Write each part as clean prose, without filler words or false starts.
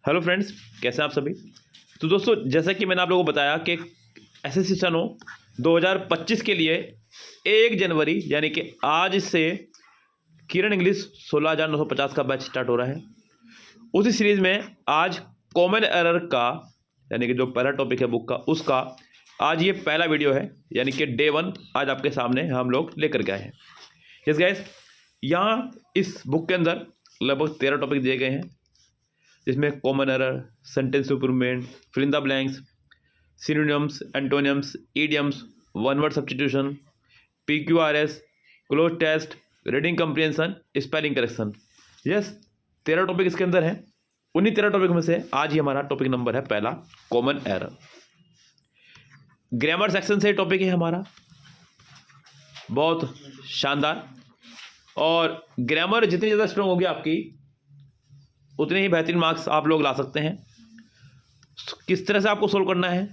Hello friends, कैसे हैं आप सभी। तो दोस्तों, जैसा कि मैंने आप लोगों को बताया कि एसएससी सनो 2025 के लिए 1 जनवरी यानी कि आज से किरण इंग्लिश 16,950 का बैच स्टार्ट हो रहा है। उसी सीरीज़ में आज कॉमन एरर का यानी कि जो पहला टॉपिक है बुक का, उसका आज ये पहला वीडियो है, यानी कि डे 1 आज आपके सामने हम लोग लेकर के आए हैं। यस गाइस, यहाँ इस बुक के अंदर लगभग 13 टॉपिक दिए गए हैं, जिसमें common error, sentence improvement, fill in the blanks, synonyms, antonyms, idioms, one word substitution, PQRS, cloze test, reading comprehension, spelling correction. Yes, 13 topic इसके अंदर हैं। उन्हीं 13 टॉपिक में से आज ही हमारा टॉपिक नंबर है पहला, कॉमन एरर। ग्रामर सेक्शन से टॉपिक है हमारा, बहुत शानदार। और ग्रामर जितनी ज़्यादा स्ट्रॉन्ग होगी आपकी, उतने ही बेहतरीन मार्क्स आप लोग ला सकते हैं। किस तरह से आपको सोल्व करना है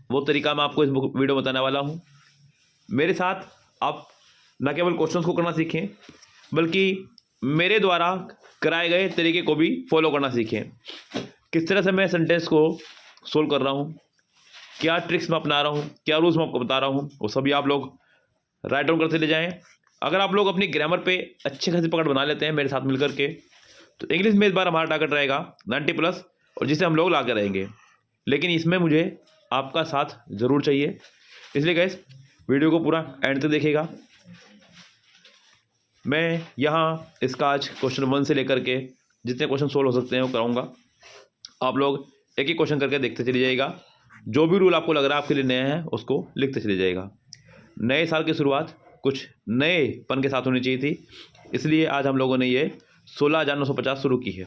वो तरीका मैं आपको इस वीडियो में बताने वाला हूँ। मेरे साथ आप न केवल क्वेश्चंस को करना सीखें, बल्कि मेरे द्वारा कराए गए तरीके को भी फॉलो करना सीखें। किस तरह से मैं सेंटेंस को सोल्व कर रहा हूँ, क्या ट्रिक्स मैं अपना रहा हूँ, क्या रूल्स मैं आपको बता रहा हूँ, वो सभी आप लोग राइट डाउन करते ले जाएँ। अगर आप लोग अपनी ग्रामर पे अच्छी खासी पकड़ बना लेते हैं मेरे साथ मिलकर के, तो इंग्लिश में इस बार हमारा टारगेट रहेगा 90+, और जिसे हम लोग ला कर रहेंगे। लेकिन इसमें मुझे आपका साथ ज़रूर चाहिए, इसलिए गाइस वीडियो को पूरा एंड तक देखिएगा। मैं यहाँ इसका आज क्वेश्चन 1 से लेकर के जितने क्वेश्चन सोल्व हो सकते हैं वो कराऊंगा। आप लोग एक एक क्वेश्चन करके देखते चले जाइएगा। जो भी रूल आपको लग रहा है आपके लिए नया है उसको लिखते चले जाइएगा। नए साल की शुरुआत कुछ नएपन के साथ होनी चाहिए थी, इसलिए आज हम लोगों ने ये 16,950 शुरू की है।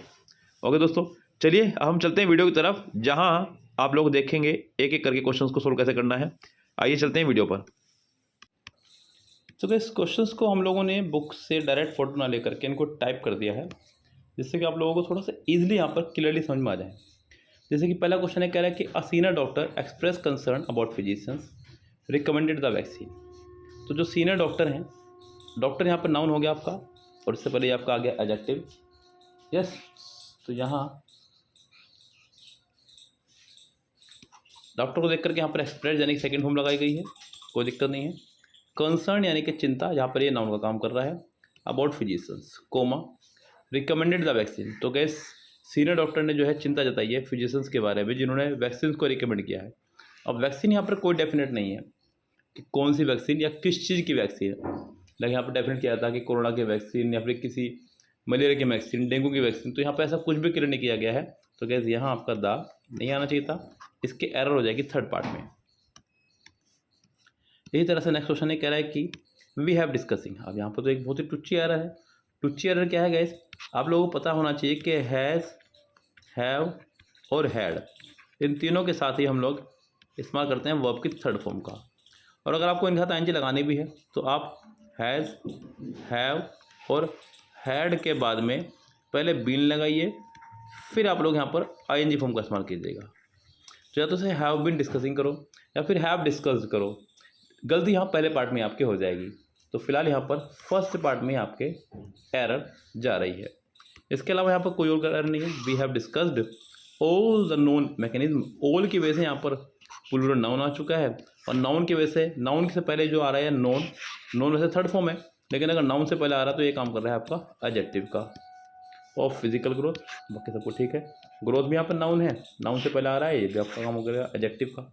ओके दोस्तों, चलिए अब हम चलते हैं वीडियो की तरफ, जहां आप लोग देखेंगे एक एक करके क्वेश्चंस को सोल्व कैसे करना है। आइए चलते हैं वीडियो पर। तो इस क्वेश्चंस को हम लोगों ने बुक से डायरेक्ट फोटो ना लेकर के इनको टाइप कर दिया है, जिससे कि आप लोगों को थोड़ा सा ईजिली यहाँ पर क्लियरली समझ में आ जाए। जैसे कि पहला क्वेश्चन है, कह रहा है कि a senior doctor express concern about physicians recommended the vaccine. तो जो सीनियर डॉक्टर हैं, डॉक्टर यहाँ पर नाउन हो गया आपका, और इससे पहले आपका आ गया एडजेक्टिव। यस, तो यहाँ डॉक्टर को देख करके यहाँ पर एक्सप्रेस यानी कि सेकंड फॉर्म लगाई गई है, कोई दिक्कत नहीं है। कंसर्न यानी कि चिंता, यहाँ पर ये नाउन का काम कर रहा है। About physicians comma recommended the vaccine, तो गैस सीनियर डॉक्टर ने जो है चिंता जताई है फिजिशियंस के बारे में, जिन्होंने वैक्सीन को रिकमेंड किया है। अब वैक्सीन यहाँ पर कोई डेफिनेट नहीं है कि कौन सी वैक्सीन या किस चीज़ की वैक्सीन है। लेकिन यहाँ पर डेफिनेट किया था कि कोरोना की वैक्सीन या फिर किसी मलेरिया की वैक्सीन, डेंगू की वैक्सीन, तो यहाँ पर ऐसा कुछ भी क्लियर नहीं किया गया है। तो गैस यहाँ आपका दा नहीं आना चाहिए था, इसके एरर हो जाएगी थर्ड पार्ट में। इसी तरह से नेक्स्ट क्वेश्चन ये कह रहा है कि वी हैव डिस्कसिंग। अब यहाँ पर तो एक बहुत ही टुच्ची एरर है। टुच्ची एरर क्या है गैस, आप लोगों को पता होना चाहिए कि हैज़, हैव और हैड, इन तीनों के साथ ही हम लोग इस्तेमाल करते हैं वर्ब की थर्ड फॉर्म का। और अगर आपको इनके साथ आईएनजी लगानी भी है तो आप हैज़, हैव और हैड के बाद में पहले बीन लगाइए, फिर आप लोग यहाँ पर आईएनजी फॉर्म का इस्तेमाल कीजिएगा। तो या तो से हैव बीन डिस्कसिंग करो या फिर हैव डिस्कस्ड करो। गलती यहाँ पहले पार्ट में आपके हो जाएगी। तो फिलहाल यहाँ पर फर्स्ट पार्ट में आपके एरर जा रही है। इसके अलावा यहाँ पर कोई और एरर नहीं है। We have discussed all the known mechanism. All की वजह से यहाँ पर प्लूरल नाउन आ चुका है, और नाउन की वजह से, नाउन से पहले जो आ रहा है नोन, नोन वैसे थर्ड फॉर्म है, लेकिन अगर नाउन से पहले आ रहा है तो ये काम कर रहा है आपका एडजेक्टिव का। ऑफ फिजिकल ग्रोथ, बाकी सब कुछ ठीक है। ग्रोथ भी यहाँ पर नाउन है, नाउन से पहले आ रहा है, ये भी आपका काम हो गया एडजेक्टिव का।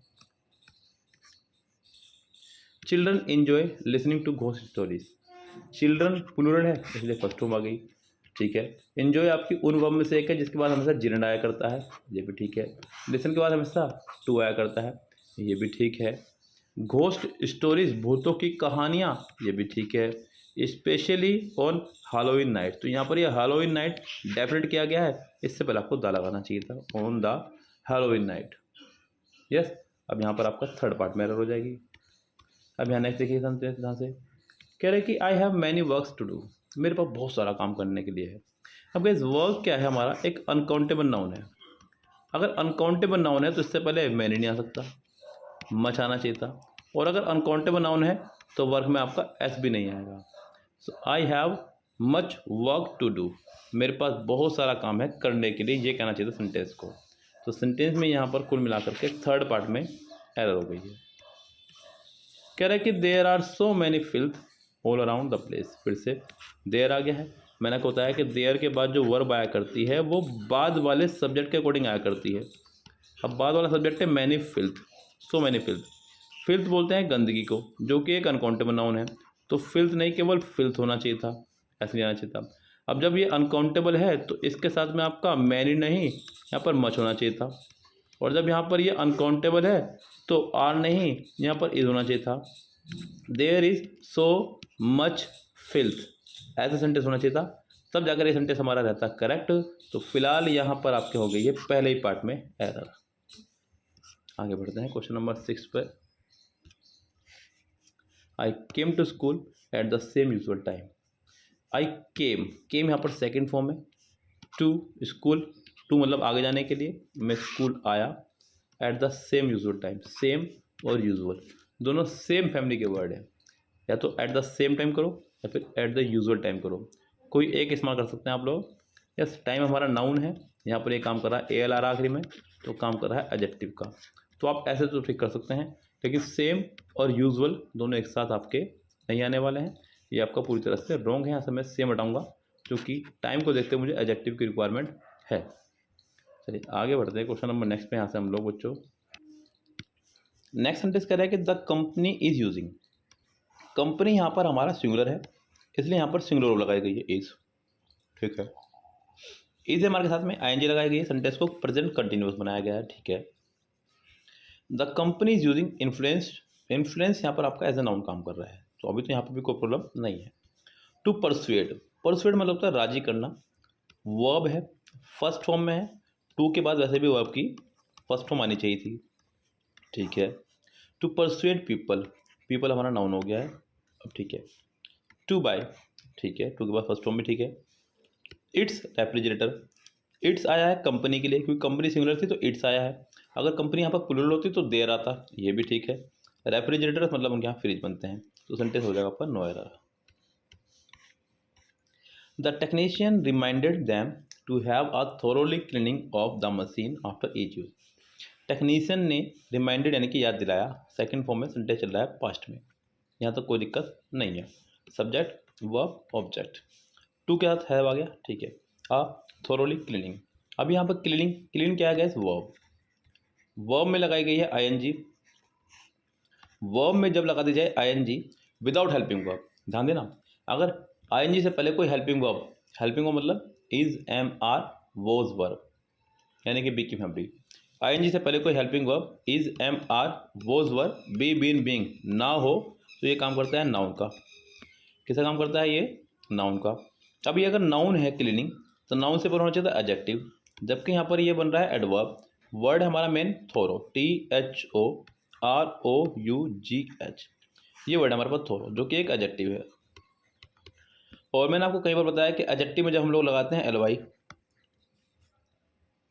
Children enjoy listening to ghost stories. Children plural है इसलिए फर्स्ट फॉर्म आ गई, ठीक है। एंजॉय आपकी उन वर्ब में से एक है जिसके बाद हमेशा जिरंड आया करता है, ये भी ठीक है। लिसन के बाद हमेशा टू आया करता है, ये भी ठीक है। घोस्ट स्टोरीज, भूतों की कहानियाँ, ये भी ठीक है। स्पेशली ऑन हैलोवीन नाइट, तो यहाँ पर ये हैलोवीन नाइट डेफिनेट किया गया है, इससे पहले आपको दा लगाना चाहिए था, on the Halloween night. Yes, अब यहाँ पर आपका थर्ड पार्ट में एरर हो जाएगी। अब यहाँ नेक्स्ट देखिए यहाँ से कह रहे हैं कि I have many works to do, मेरे पास बहुत सारा काम करने के लिए है। अब गाइस वर्क क्या है हमारा, एक अनकाउंटेबल नाउन है। अगर अनकाउंटेबल नाउन है तो इससे पहले मैनी नहीं आ सकता, मच आना चाहिए था। और अगर अनकाउंटेबल नाउन है तो वर्क में आपका एस भी नहीं आएगा। So I have much work to do, मेरे पास बहुत सारा काम है करने के लिए, ये कहना चाहिए था सेंटेंस को। तो सेंटेंस में यहाँ पर कुल मिलाकर के थर्ड पार्ट में एरर हो गई है। कह रहा है कि there are so many filth all around the place. फिर से देयर आ गया है। मैंने आपको बताया कि देयर के बाद जो वर्ब आया करती है वो बाद वाले सब्जेक्ट के अकॉर्डिंग आया करती है। अब बाद वाला सब्जेक्ट है मैनी फिल्थ, सो मैनी फिल्थ। फिल्थ बोलते हैं गंदगी को, जो कि एक अनकाउंटेबल नाउन है। तो फिल्थ नहीं, केवल फिल्थ होना चाहिए था, ऐसे नहीं आना चाहिए था। अब जब ये अनकाउंटेबल है तो इसके साथ में आपका मैनी नहीं, यहाँ पर मच होना चाहिए था। और जब यहाँ पर ये अनकाउंटेबल है तो आर नहीं, यहाँ पर इज होना चाहिए था। There is so much filth, ऐसा सेंटेंस होना चाहिए था, तब जाकर ये सेंटेंस हमारा रहता करेक्ट। तो फिलहाल यहाँ पर आपके हो गई है पहले ही पार्ट में एरर। आगे बढ़ते हैं क्वेश्चन नंबर 6 पर। I came to school at the same usual time. I came यहाँ पर सेकेंड फॉर्म है। टू स्कूल, टू मतलब आगे जाने के लिए, मैं स्कूल आया। At the same usual time, same और यूजुअल दोनों सेम फैमिली के वर्ड है। या तो एट द सेम टाइम करो या फिर एट द यूजुअल टाइम करो, कोई एक इस्तेमाल कर सकते हैं आप लोग। यस, टाइम हमारा नाउन है, यहाँ पर ये काम कर रहा है ALR आखिरी में, तो काम कर रहा है एडजेक्टिव का। तो आप ऐसे तो ठीक कर सकते हैं, लेकिन सेम और यूजुअल दोनों एक साथ आपके नहीं आने वाले हैं। ये आपका पूरी तरह से रॉन्ग है। यहाँ से मैं सेम हटाऊंगा क्योंकि टाइम को देखते हुए मुझे एडजेक्टिव की रिक्वायरमेंट है। चलिए आगे बढ़ते हैं क्वेश्चन नंबर नेक्स्ट पे। यहाँ से हम लोग बच्चों नेक्स्ट सेंटेंस कह रहा है कि the company is using. Company यहाँ पर हमारा सिंगुलर है, इसलिए यहाँ पर सिंगुलर लगाई गई है इज। ठीक है, इज हमारे के साथ में ING लगाई गई है, सेंटेंस को प्रेजेंट कंटिन्यूअस बनाया गया है। ठीक है, the company is using influence. Influence यहाँ पर आपका एज ए नाउन काम कर रहा है, तो अभी तो यहाँ पर भी कोई प्रॉब्लम नहीं है। टू परसुएड, परसुएड मतलब होता है राजी करना। वर्ब है, फर्स्ट फॉर्म में है। टू के बाद वैसे भी वर्ब की फर्स्ट फॉर्म आनी चाहिए थी। ठीक है, टू परसुएड पीपल, पीपल हमारा नाउन हो गया है अब। ठीक है, टू बाय, ठीक है, टू के बाद फर्स्ट फॉर्म भी ठीक है। इट्स रेफ्रिजरेटर, इट्स आया है कंपनी के लिए, क्योंकि कंपनी सिंगुलर थी तो इट्स आया है। अगर कंपनी यहाँ पर प्लूरल होती तो देर आता, ये भी ठीक है। रेफ्रिजरेटर मतलब उनके यहाँ फ्रिज बनते हैं, तो सेंटेंस हो जाएगा पर no error. The technician reminded them to have a thoroughly cleaning of the machine after each use. Technician ने रिमाइंडेड यानी कि याद दिलाया, सेकंड फॉर्म में सेंटेंस चल रहा है पास्ट में, यहाँ तक कोई दिक्कत नहीं है। सब्जेक्ट वर्ब ऑब्जेक्ट, टू के साथ है आ गया। ठीक है, अ थोरोली क्लीनिंग। अब यहाँ पर क्लीनिंग, क्लीन क्या है गैस, वर्ब। वर्ब में लगाई गई है ING। वर्ब में जब लगा दी जाए ING विदाउट हेल्पिंग वर्ब, ध्यान देना, अगर ING से पहले कोई हेल्पिंग वर्ब, हेल्पिंग वर्ब मतलब इज MR वॉज वर्ब, यानी कि बी की फैमिली। ING से पहले कोई helping verb is MR was verb, be been being ना हो तो ये काम करता है नाउन का। किसका काम करता है ये, नाउन का। अब ये अगर नाउन है क्लीनिंग तो नाउन से पर होना चाहिए था एडजेक्टिव, जबकि यहाँ पर ये बन रहा है एडवर्ब। वर्ड हमारा मेन थोरो, THOROUGH, ये वर्ड हमारे पास थोरो, जो कि एक एडजेक्टिव है। और मैंने आपको कई बार बताया कि एडजेक्टिव में जब हम लोग लगाते हैं LY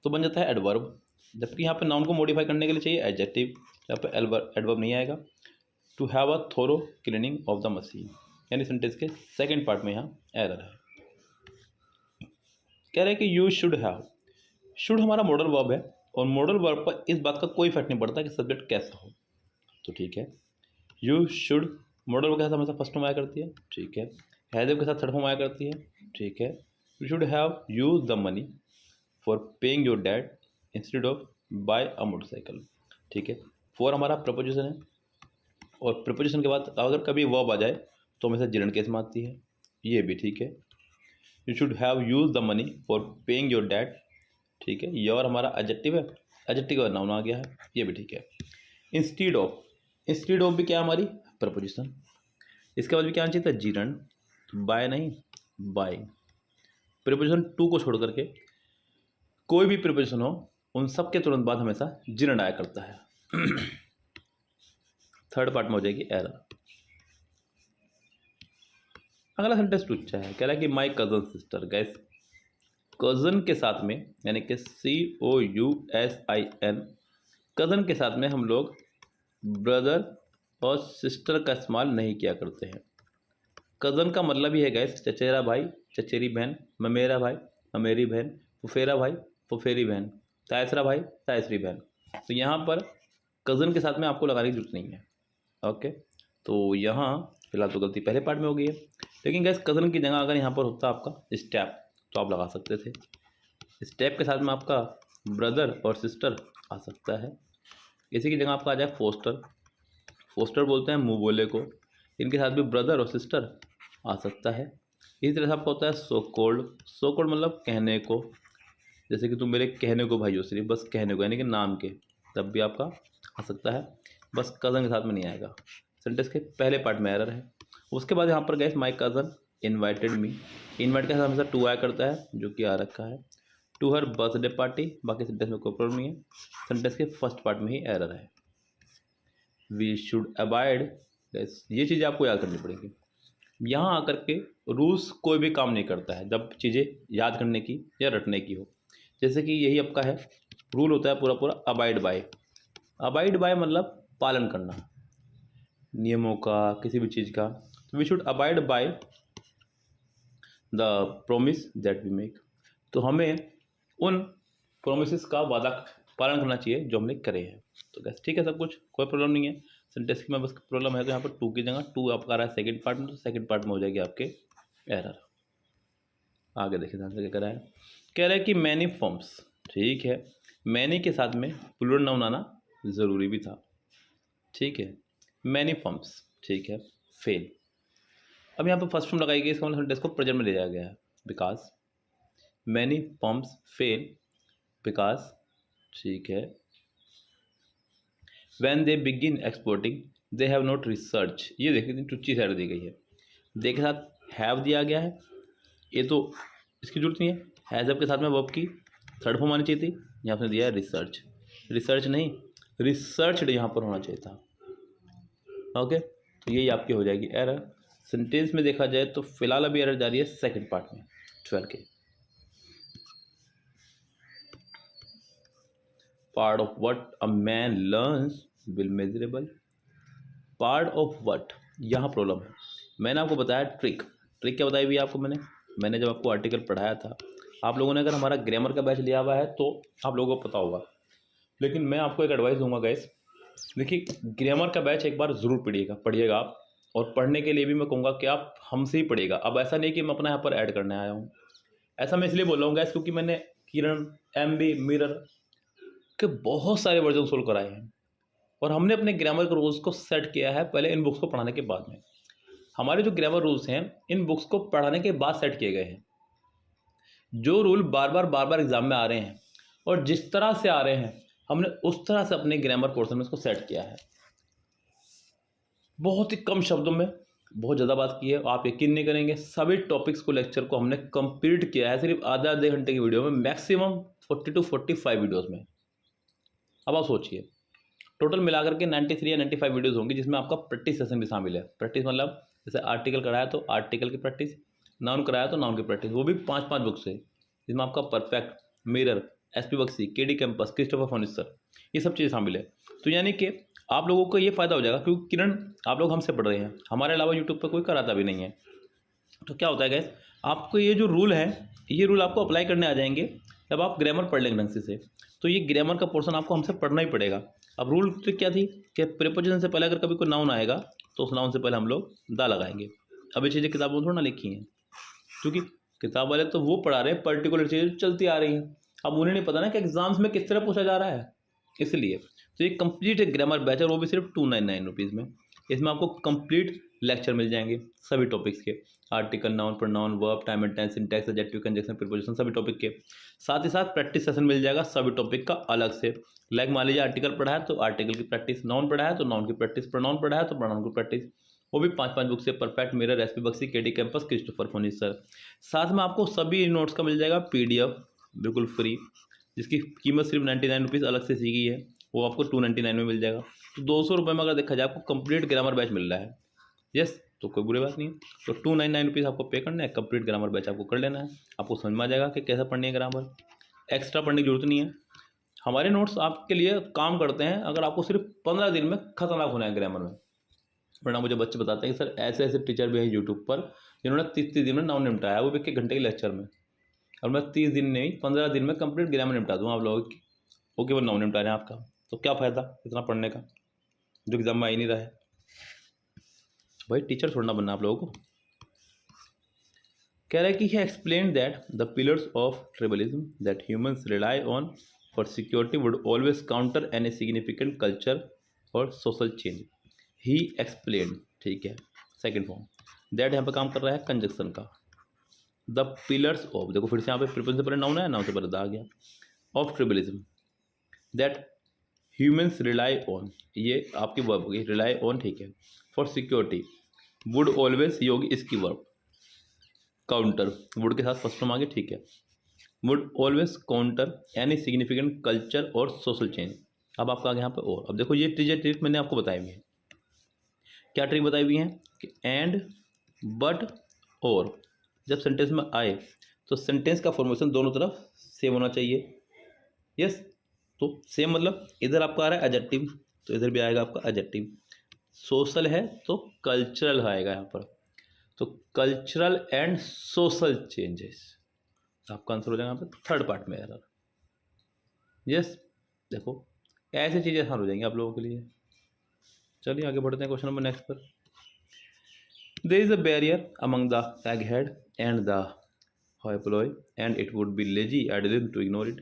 तो बन जाता है एडवर्ब, जबकि यहाँ पर नाउन को मॉडिफाई करने के लिए चाहिए एडजेक्टिव, यहाँ पर एडवर्ब नहीं आएगा। To have a thorough cleaning of the machine, यानी सेंटेंस के सेकेंड पार्ट में यहाँ एरर है। कह रहे हैं कि यू शुड हैव, शुड हमारा मॉडल वर्ब है, और मॉडल वर्ब पर इस बात का कोई इफेक्ट नहीं पड़ता कि सब्जेक्ट कैसा हो। तो ठीक है, यू शुड मॉडल वर्ब के साथ हमेशा फर्स्ट फॉर्म आया करती है। ठीक है, हैव के साथ थर्ड फॉर्म आया करती है। ठीक है, you should have use the money for paying your dad instead of buy a motorcycle. ठीक है, फॉर हमारा प्रपोजिशन है, और प्रपोजिशन के बाद अगर कभी वर्ब आ जाए तो हमेशा जिरंड केस में आती है, ये भी ठीक है। You should have use the money for paying your dad. ठीक है, योर हमारा एडजेक्टिव है, एडजेक्टिव का नाउन आ गया है, ये भी ठीक है। इंस्टीड ऑफ, इंस्टीड ऑफ भी क्या हमारी प्रपोजिशन, इसके बाद भी क्या आना चाहिए था जिरंड, बाय नहीं बाय। प्रीपोजिशन टू को छोड़ करके कोई भी प्रीपोजिशन हो उन सब के तुरंत बाद हमेशा जिरंड आया करता है। थर्ड पार्ट में हो जाएगी एरर। अगला सेंटेंस पूछा है, कह रहा है कि my cousin sister. Gas cousin के साथ में यानी कि COUSIN, कज़न के साथ में हम लोग ब्रदर और सिस्टर का इस्तेमाल नहीं किया करते हैं। कज़न का मतलब ही है गैस चचेरा भाई, चचेरी बहन, ममेरा भाई, ममेरी बहन, फुफेरा भाई, फुफेरी बहन, तायसरा भाई, तायसरी बहन। तो यहाँ पर कज़न के साथ में आपको लगाने की जरूरत नहीं है। ओके, तो यहाँ फिलहाल तो गलती पहले पार्ट में हो गई है, लेकिन गैस कज़न की जगह अगर यहाँ पर होता आपका स्टेप तो आप लगा सकते थे। स्टेप के साथ में आपका ब्रदर और सिस्टर आ सकता है। इसी की जगह आपका आ जाए फोस्टर। फोस्टर बोलते हैं मुँह बोले को, इनके साथ भी ब्रदर और सिस्टर आ सकता है। इसी तरह से आपका होता है सो कोल्ड। सो कोल्ड मतलब कहने को, जैसे कि तुम मेरे कहने को भाई हो, सिर्फ बस कहने को यानी कि नाम के, तब भी आपका आ सकता है, बस कज़न के साथ में नहीं आएगा। सेंटेंस के पहले पार्ट में एरर है। उसके बाद यहाँ पर gas my cousin invited me, invite के साथ हमेशा टू आया करता है जो कि आ रखा है, टू हर बर्थडे पार्टी। बाकी सेंटेंस में कोई प्रॉब्लम नहीं है, सेंटेंस के फर्स्ट पार्ट में ही एरर है। वी शुड अवॉइड, ये चीज़ें आपको याद करनी पड़ेगी। यहाँ आकर के रूल्स कोई भी काम नहीं करता है जब चीज़ें याद करने की या रटने की हो। जैसे कि यही आपका है, रूल होता है पूरा पूरा अबाइड बाय। अबाइड बाय मतलब पालन करना नियमों का, किसी भी चीज़ का। We should abide by the promise that we make, तो हमें उन प्रोमिस का वादा पालन करना चाहिए जो हमने करे हैं। तो गैस ठीक है, सब कुछ कोई प्रॉब्लम नहीं है। सेंटेंस में बस प्रॉब्लम है तो यहाँ पर टू की जगह टू आपका आ रहा है सेकंड पार्ट में, तो सेकंड पार्ट में हो जाएगी आपके एरर। आगे देखिए ध्यान से क्या कह रहा है, कह रहा है कि मैनी फॉर्म्स। ठीक है, मैनी के साथ में प्लूरल नाउन आना ज़रूरी भी था। ठीक है, मैनी फॉर्म्स, ठीक है, फेल। अब यहाँ पर फर्स्ट फॉर्म लगाई गई, इसका मतलब सेंटेंस को प्रेजेंट में ले जाया गया है, because many forms fail because, ठीक है, when they begin exporting they have not research. ये देखिए टुच्ची साइड दी गई है, दे के साथ हैव दिया गया है, ये तो इसकी जरूरत नहीं है। हैज़ अप के साथ में वर्ब की थर्ड फॉर्म आनी चाहिए थी, यहाँ पे दिया है रिसर्च। रिसर्च नहीं, रिसर्च्ड यहाँ पर होना चाहिए था। ओके, तो यही आपकी हो जाएगी एरर। सेंटेंस में देखा जाए तो फिलहाल अभी एरर जा रही है सेकंड पार्ट में 12 के। Part of what a man learns will measurable, part of what, यहाँ प्रॉब्लम है। मैंने आपको बताया ट्रिक, ट्रिक क्या बताई हुई आपको मैंने जब आपको आर्टिकल पढ़ाया था। आप लोगों ने अगर हमारा ग्रामर का बैच लिया हुआ है तो आप लोगों को पता होगा, लेकिन मैं आपको एक एडवाइस दूंगा गाइस। देखिए, ग्रामर का बैच एक बार ज़रूर पढ़िएगा आप, और पढ़ने के लिए भी मैं कहूँगा कि आप हमसे ही पढ़िएगा। अब ऐसा नहीं कि मैं अपना यहाँ पर ऐड करने आया हूँ, ऐसा मैं इसलिए बोल रहा हूँ गैस क्योंकि मैंने किरण, MB, मिरर के बहुत सारे वर्जन सोल्व कराए हैं, और हमने अपने ग्रामर के रूल्स को सेट किया है पहले इन बुक्स को पढ़ाने के बाद में। हमारे जो ग्रामर रूल्स हैं इन बुक्स को पढ़ाने के बाद सेट किए गए हैं। जो रूल बार बार एग्जाम में आ रहे हैं और जिस तरह से आ रहे हैं, हमने उस तरह से अपने ग्रामर पोर्शन में इसको सेट किया है। बहुत ही कम शब्दों में बहुत ज़्यादा बात की है, आप यकीन नहीं करेंगे, सभी टॉपिक्स को, लेक्चर को हमने कंप्लीट किया है सिर्फ आधे घंटे की वीडियो में, मैक्सिमम 40 to 45 वीडियोज़ में। अब आप सोचिए, टोटल मिलाकर के 93 या 95 वीडियोज़ होंगी, जिसमें आपका प्रैक्टिस सेशन भी शामिल है। प्रैक्टिस मतलब जैसे आर्टिकल कराया तो आर्टिकल की प्रैक्टिस, नाउन कराया तो नाउन की प्रैक्टिस, वो भी 5 बुक से, जिसमें आपका perfect, mirror, SP Bakshi, KD campus, Christopher फोनिसर, ये सब चीज़ें शामिल है। तो यानी कि आप लोगों को ये फ़ायदा हो जाएगा क्योंकि किरण आप लोग हमसे पढ़ रहे हैं, हमारे अलावा यूट्यूब पर कोई कराता भी नहीं है। तो क्या होता है गैस, आपको ये जो रूल है, ये रूल आपको अप्लाई करने आ जाएंगे जब आप ग्रामर पढ़ लेंगे ढंग से। तो ये ग्रामर का पोर्शन आपको हमसे पढ़ना ही पड़ेगा। अब रूल ट्रिक क्या थी कि प्रीपोजिशन से पहले अगर कभी कोई नाउन आएगा तो उस नाउन से पहले हम लोग दा लगाएंगे। अब ये चीज़ें किताबों में थोड़ा ना लिखी हैं, क्योंकि किताब वाले तो वो पढ़ा रहे हैं पर्टिकुलर चीज़ें चलती आ रही हैं, अब उन्हें नहीं पता ना कि एग्जाम्स में किस तरह पूछा जा रहा है। इसलिए तो ये कंप्लीट ग्रामर बैच है, वो भी सिर्फ 299 रुपीज़ में। इसमें आपको कंप्लीट लेक्चर मिल जाएंगे सभी टॉपिक्स के, article, noun, pronoun, verb, time and tense, syntax, adjective, conjunction, preposition, सभी टॉपिक के। साथ ही साथ प्रैक्टिस सेशन मिल जाएगा सभी टॉपिक का अलग से। लाइक मान लीजिए आर्टिकल पढ़ा है तो आर्टिकल की प्रैक्टिस, नाउन पढ़ा है तो नाउन की प्रैक्टिस, प्रोनाउन पढ़ा है तो प्रोनाउन की प्रैक्टिस, वो भी 5 बुक से, perfect, mirror, SP Bakshi, KD campus, Christopher फोनिसर। साथ में आपको सभी नोट्स का मिल जाएगा PDF बिल्कुल फ्री, जिसकी कीमत सिर्फ 99 रुपीज़ अलग से सी गई है, वो आपको 299 में मिल जाएगा। तो 200 रुपये में अगर देखा जाए आपको कंप्लीट ग्रामर बैच मिल रहा है। यस, तो कोई बुरी बात नहीं है। तो 299 रुपीज़ आपको पे करना है, कंप्लीट ग्रामर बैच आपको कर लेना है। आपको समझ में आ जाएगा कि कैसे पढ़नी है ग्रामर, एक्स्ट्रा पढ़ने की जरूरत नहीं है। हमारे नोट्स आपके लिए काम करते हैं अगर आपको सिर्फ 15 दिन में खतरनाक होना है ग्रामर में। वरना मुझे बच्चे बताते हैं कि सर ऐसे ऐसे टीचर भी हैं यूट्यूब पर जिन्होंने 30 दिन में नाम निपटाया, वो भी 1 घंटे के लेक्चर में। और मैं 30 दिन नहीं 15 दिन में कंप्लीट ग्रामर निपटा दूँ आप लोगों की, वो केवल नाम निपटा रहे हैं आपका। तो क्या फ़ायदा इतना पढ़ने का जो एग्जाम में आ ही नहीं रहा है। भाई टीचर छोड़ना बनना आप लोगों को। कह रहा है कि he explained that the pillars of tribalism that humans rely on for security would always counter any significant culture और social change. He explained, ठीक है, सेकेंड फॉर्म दैट यहाँ पे काम कर रहा है कंजक्शन का। द पिलर्स ऑफ, देखो फिर से यहाँ पे प्रिपोजिशन से पहले नाउन है, नाउन से पहले द आ गया, of tribalism that humans rely on, ये आपकी वर्ब होगी रिलाई ऑन, ठीक है, फॉर सिक्योरिटी वुड ऑलवेज, ये होगी इसकी वर्ब काउंटर, वुड के साथ फर्स्ट फॉर्म आगे, ठीक है, would always counter any significant culture और सोशल चेंज। अब आपका आगे यहाँ पे और, अब देखो ये ट्रिक मैंने आपको बताई हुई है। क्या ट्रिक बताई हुई है कि एंड, बट, और जब सेंटेंस में आए तो सेंटेंस का फॉर्मेशन दोनों तरफ सेम होना चाहिए। यस, तो सेम मतलब इधर आपका आ रहा है एडजेक्टिव तो इधर भी आएगा आपका एडजेक्टिव, सोशल है तो कल्चरल आएगा यहाँ पर, तो कल्चरल एंड सोशल चेंजेस आपका आंसर हो जाएगा यहाँ पर थर्ड पार्ट में एरर। यस, देखो ऐसी चीज़ें आसान हो जाएंगी आप लोगों के लिए। चलिए आगे बढ़ते हैं क्वेश्चन नंबर नेक्स्ट पर। There is a barrier among the egghead and the hoi polloi and it would be lazy elitism to ignore it.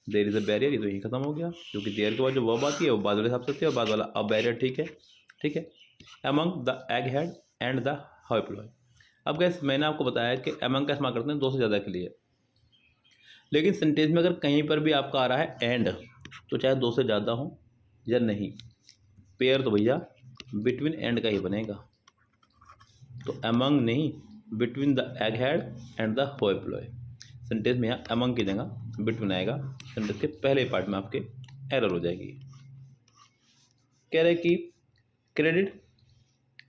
There is a barrier, ये तो यही खत्म हो गया, क्योंकि देयर के बाद जो वर्ब आती है वो बाद वाले हिसाब से होती है और बाद वाला अ बैरियर, ठीक है, ठीक है। Among the egghead and the hoi polloi, अब गैस मैंने आपको बताया कि अमंग का इस्तेमाल करते हैं दो से ज़्यादा के लिए, लेकिन सेंटेंस में अगर कहीं पर भी आपका आ रहा है एंड, तो चाहे दो से ज़्यादा हो या नहीं, पेयर तो भैया बिटवीन एंड का ही बनेगा, तो अमंग नहीं, between the egghead and the hoi polloi. Sentence में यहाँ अमंग की जगह बिटवीन आएगा, सेंटेंस के पहले पार्ट में आपके एरर हो जाएगी। कह रहे कि credit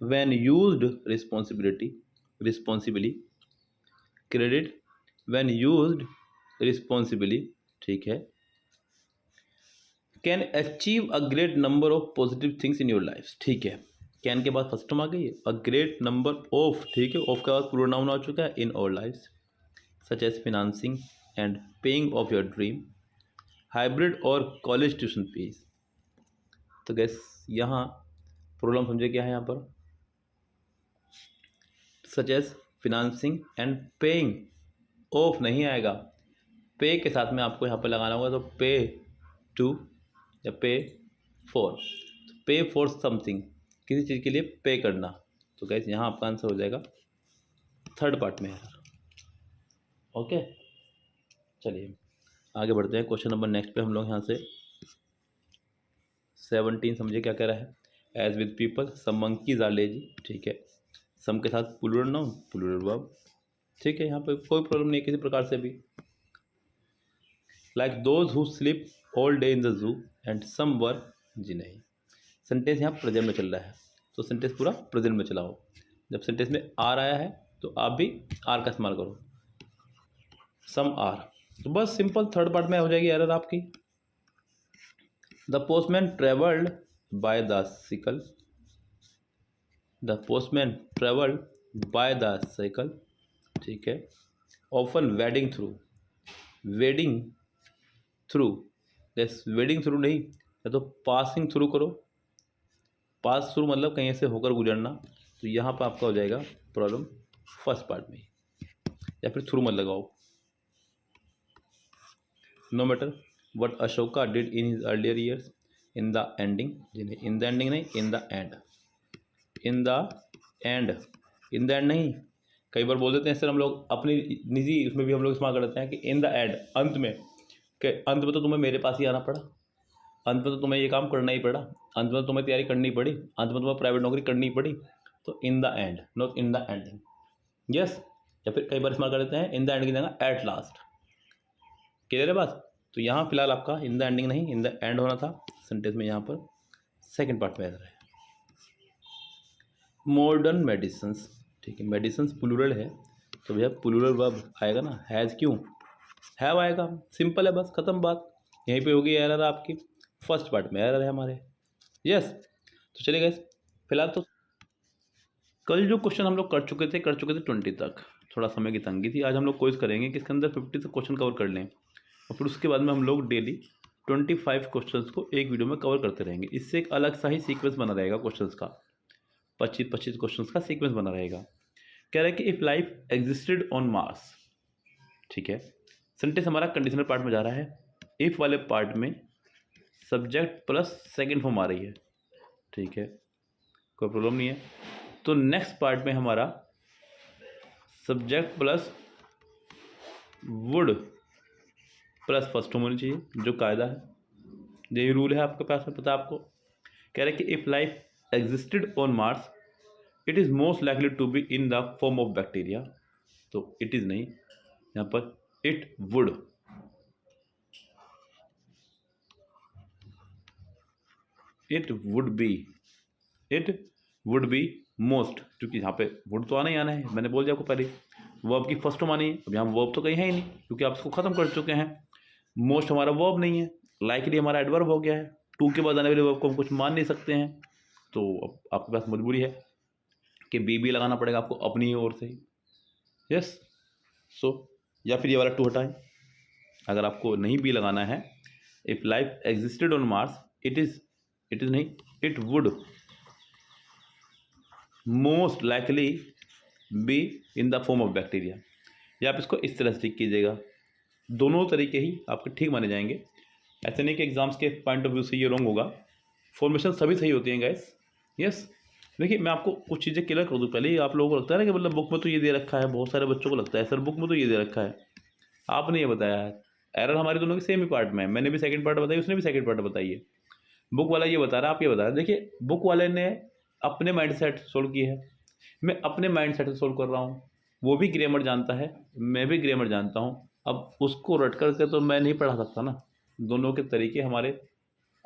when used responsibly, credit when used responsibly, ठीक है, can achieve a great number of positive things in your life, ठीक है, कैन के बाद फर्स्ट टर्म आ गई है, अ ग्रेट नंबर ऑफ, ठीक है, ऑफ के बाद पूरा नाउन आ चुका है, in our life such as financing and paying off your dream, hybrid और कॉलेज ट्यूशन फीस। तो गैस यहाँ प्रॉब्लम समझे क्या है, यहाँ पर such as financing and paying off नहीं आएगा, पे के साथ में आपको यहाँ पर लगाना होगा, तो पे टू या पे फॉर, पे फॉर समथिंग, किसी चीज़ के लिए पे करना, तो गैस यहाँ आपका आंसर हो जाएगा थर्ड पार्ट में एरर। ओके, चलिए आगे बढ़ते हैं क्वेश्चन नंबर नेक्स्ट पे। हम लोग यहाँ से 17 समझिए क्या कह रहा है, as with people some monkeys are lazy, ठीक है, सम के साथ प्लूरल नाउन प्लूरल वर्ब, ठीक है, यहाँ पे कोई प्रॉब्लम नहीं किसी प्रकार से भी। Like those who sleep all day in the zoo and some were, जी नहीं, सेंटेंस यहाँ प्रेजेंट में चल रहा है तो सेंटेंस पूरा प्रेजेंट में चलाओ। जब सेंटेंस में आर आया है तो आप भी आर का इस्तेमाल करो, सम आर, तो बस सिंपल थर्ड पार्ट में हो जाएगी एरर आपकी। The postman travelled by the cycle, the postman travelled by the cycle, ठीक है, often wedding through, wedding through, yes wedding through नहीं, या तो पासिंग थ्रू करो, पास थ्रू मतलब कहीं से होकर गुजरना, तो यहाँ पर आपका हो जाएगा प्रॉब्लम फर्स्ट पार्ट में, या फिर थ्रू मत लगाओ। No matter what Ashoka did in his earlier years in the ending, in the ending नहीं, in the end, in the end, in the end नहीं, कई बार बोल देते हैं सर हम लोग अपनी निजी उसमें भी हम लोग इस्तेमाल करते हैं कि इन द एंड, अंत में, कि अंत में तो तुम्हें मेरे पास ही आना पड़ा, अंत में तो तुम्हें ये काम करना ही पड़ा, अंत में तो तुम्हें तैयारी करनी पड़ी, अंत में तुम्हें प्राइवेट नौकरी करनी पड़ी, तो इन the and not in the ending. Yes, या फिर कई बार इस्तेमाल कर देते हैं इन द एंड की जगह एट लास्ट, क्लियर है बात। तो यहाँ फिलहाल आपका इन द एंडिंग नहीं इन द एंड होना था सेंटेंस में, यहाँ पर सेकेंड पार्ट में एरर है। मॉडर्न मेडिसिन्स, ठीक है, मेडिसिन्स प्लूरल है तो भैया प्लूरल वर्ब आएगा ना, हैज़ क्यों, हैव आएगा, सिंपल है बस, खत्म बात, यहीं पे होगी एरर आपकी, फर्स्ट पार्ट में एरर है हमारे। यस, तो चलिए गाइस फिलहाल तो कल जो क्वेश्चन हम लोग कर चुके थे 20 तक, थोड़ा समय की तंगी थी। आज हम लोग कोशिश करेंगे कि इसके अंदर 50 तक क्वेश्चन कवर कर लें और फिर उसके बाद में हम लोग डेली 25 क्वेश्चंस को एक वीडियो में कवर करते रहेंगे। इससे एक अलग सा ही सीक्वेंस बना रहेगा क्वेश्चंस का, 25 क्वेश्चंस का सीक्वेंस बना रहेगा। कह रहा है कि if life existed on Mars, ठीक है। सेंटेंस हमारा कंडीशनल पार्ट में जा रहा है। इफ़ वाले पार्ट में सब्जेक्ट प्लस सेकेंड फॉर्म आ रही है, ठीक है, कोई प्रॉब्लम नहीं है। तो नेक्स्ट पार्ट में हमारा subject plus would plus first form होनी चाहिए, जो कायदा है, यही रूल है आपके पास में, पता है आपको। कह रहे हैं कि if life existed on Mars it is most likely to be in the form of bacteria. तो इट इज़ नहीं, यहाँ पर it would, it would be most, क्योंकि यहाँ पे वुड तो आना ही आना है, मैंने बोल दिया आपको पहले। वर्ब की फर्स्ट फॉर्म आनी है, अब यहाँ वर्ब तो कहीं है ही नहीं क्योंकि आप इसको ख़त्म कर चुके हैं। मोस्ट हमारा वर्ब नहीं है, लाइकली हमारा एडवर्ब हो गया है। टू के बाद आने वाले वर्ब को हम कुछ मान नहीं सकते हैं, तो अब आपके पास मजबूरी है कि बी लगाना पड़ेगा आपको अपनी ही ओर से ही। यस, सो या फिर ये वाला टू हटाएं। अगर आपको नहीं बी लगाना है, if life existed on Mars it is नहीं, it would most likely be in the form of bacteria. या आप इसको इस तरह से ठीक कीजिएगा, दोनों तरीके ही आपके ठीक माने जाएंगे। ऐसे नहीं कि एग्जाम्स के पॉइंट ऑफ व्यू से ये रॉन्ग होगा, फॉर्मेशन सभी सही होती हैं गाइस। यस, देखिए मैं आपको कुछ चीज़ें क्लियर कर दूँ पहले ही। आप लोगों को लगता है ना कि मतलब बुक में तो ये दे रखा है, बहुत सारे बच्चों को लगता है सर बुक में तो ये दे रखा है, आपने ये बताया है। एरर हमारे दोनों के सेम ही पार्ट में है, मैंने भी सेकंड पार्ट बताई, उसने भी सेकंड पार्ट बताई है। बुक वाला ये बता रहा है, आप ये बता रहे हैं। देखिए बुक वाले ने अपने माइंड सेट सोल्व की है, मैं अपने माइंड सेट से सोल्व कर रहा हूँ। वो भी ग्रामर जानता है, मैं भी ग्रामर जानता हूँ। अब उसको रट करके तो मैं नहीं पढ़ा सकता ना, दोनों के तरीके हमारे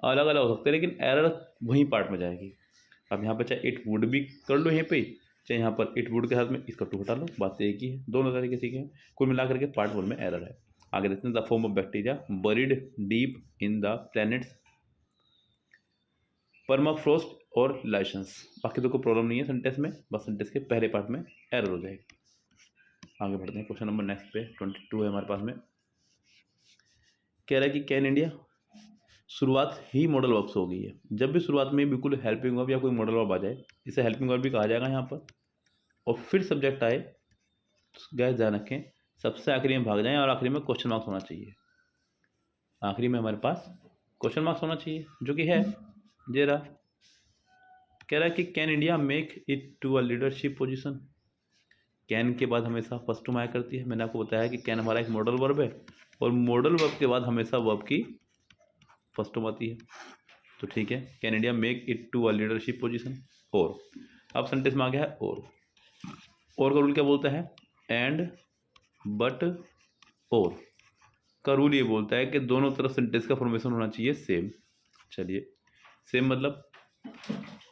अलग अलग हो सकते हैं, लेकिन एरर वहीं पार्ट में जाएगी। अब यहाँ पे चाहे इट वुड भी कर लो यहीं पे, चाहे यहाँ पर इट वुड के साथ में इसका टू हटा लो, बात एक ही है, दोनों तरीके सीखे हैं। कुल मिला करके पार्ट 1 में एरर है। आगे देखते हैं, the form of bacteria buried deep in the planets permafrost और लाइसेंस। बाकी तो कोई प्रॉब्लम नहीं है सेंटेंस में, बस सेंटेंस के पहले पार्ट में एरर हो जाएगी। आगे बढ़ते हैं, क्वेश्चन नंबर नेक्स्ट पे 22 है हमारे पास में। कह रहा है कि कैन इंडिया, शुरुआत ही मॉडल वर्ब से हो गई है। जब भी शुरुआत में बिल्कुल हेल्पिंग वर्ब या कोई मॉडल वर्ब आ जाए, इसे हेल्पिंग वर्ब भी कहा जाएगा यहाँ पर, और फिर सब्जेक्ट आए, गैस ध्यान रखें सबसे आखिरी में भाग जाएं और आखिरी में क्वेश्चन मार्क्स होना चाहिए। आखिरी में हमारे पास क्वेश्चन मार्क्स होना चाहिए, जो कि है जे रहा। कह रहा है कि can India make it to a leadership position. Can के बाद हमेशा फर्स्ट टू आया करती है, मैंने आपको बताया कि कैन हमारा एक मॉडल वर्ब है और मॉडल वर्ब के बाद हमेशा वर्ब की फर्स्ट टू आती है। तो ठीक है, can India make it to a leadership position. और अब सेंटेंस में आ गया है और का रूल क्या बोलता है, एंड बट और का रूल ये बोलता है कि दोनों तरफ सेंटेंस का फॉर्मेशन होना चाहिए सेम। चलिए सेम मतलब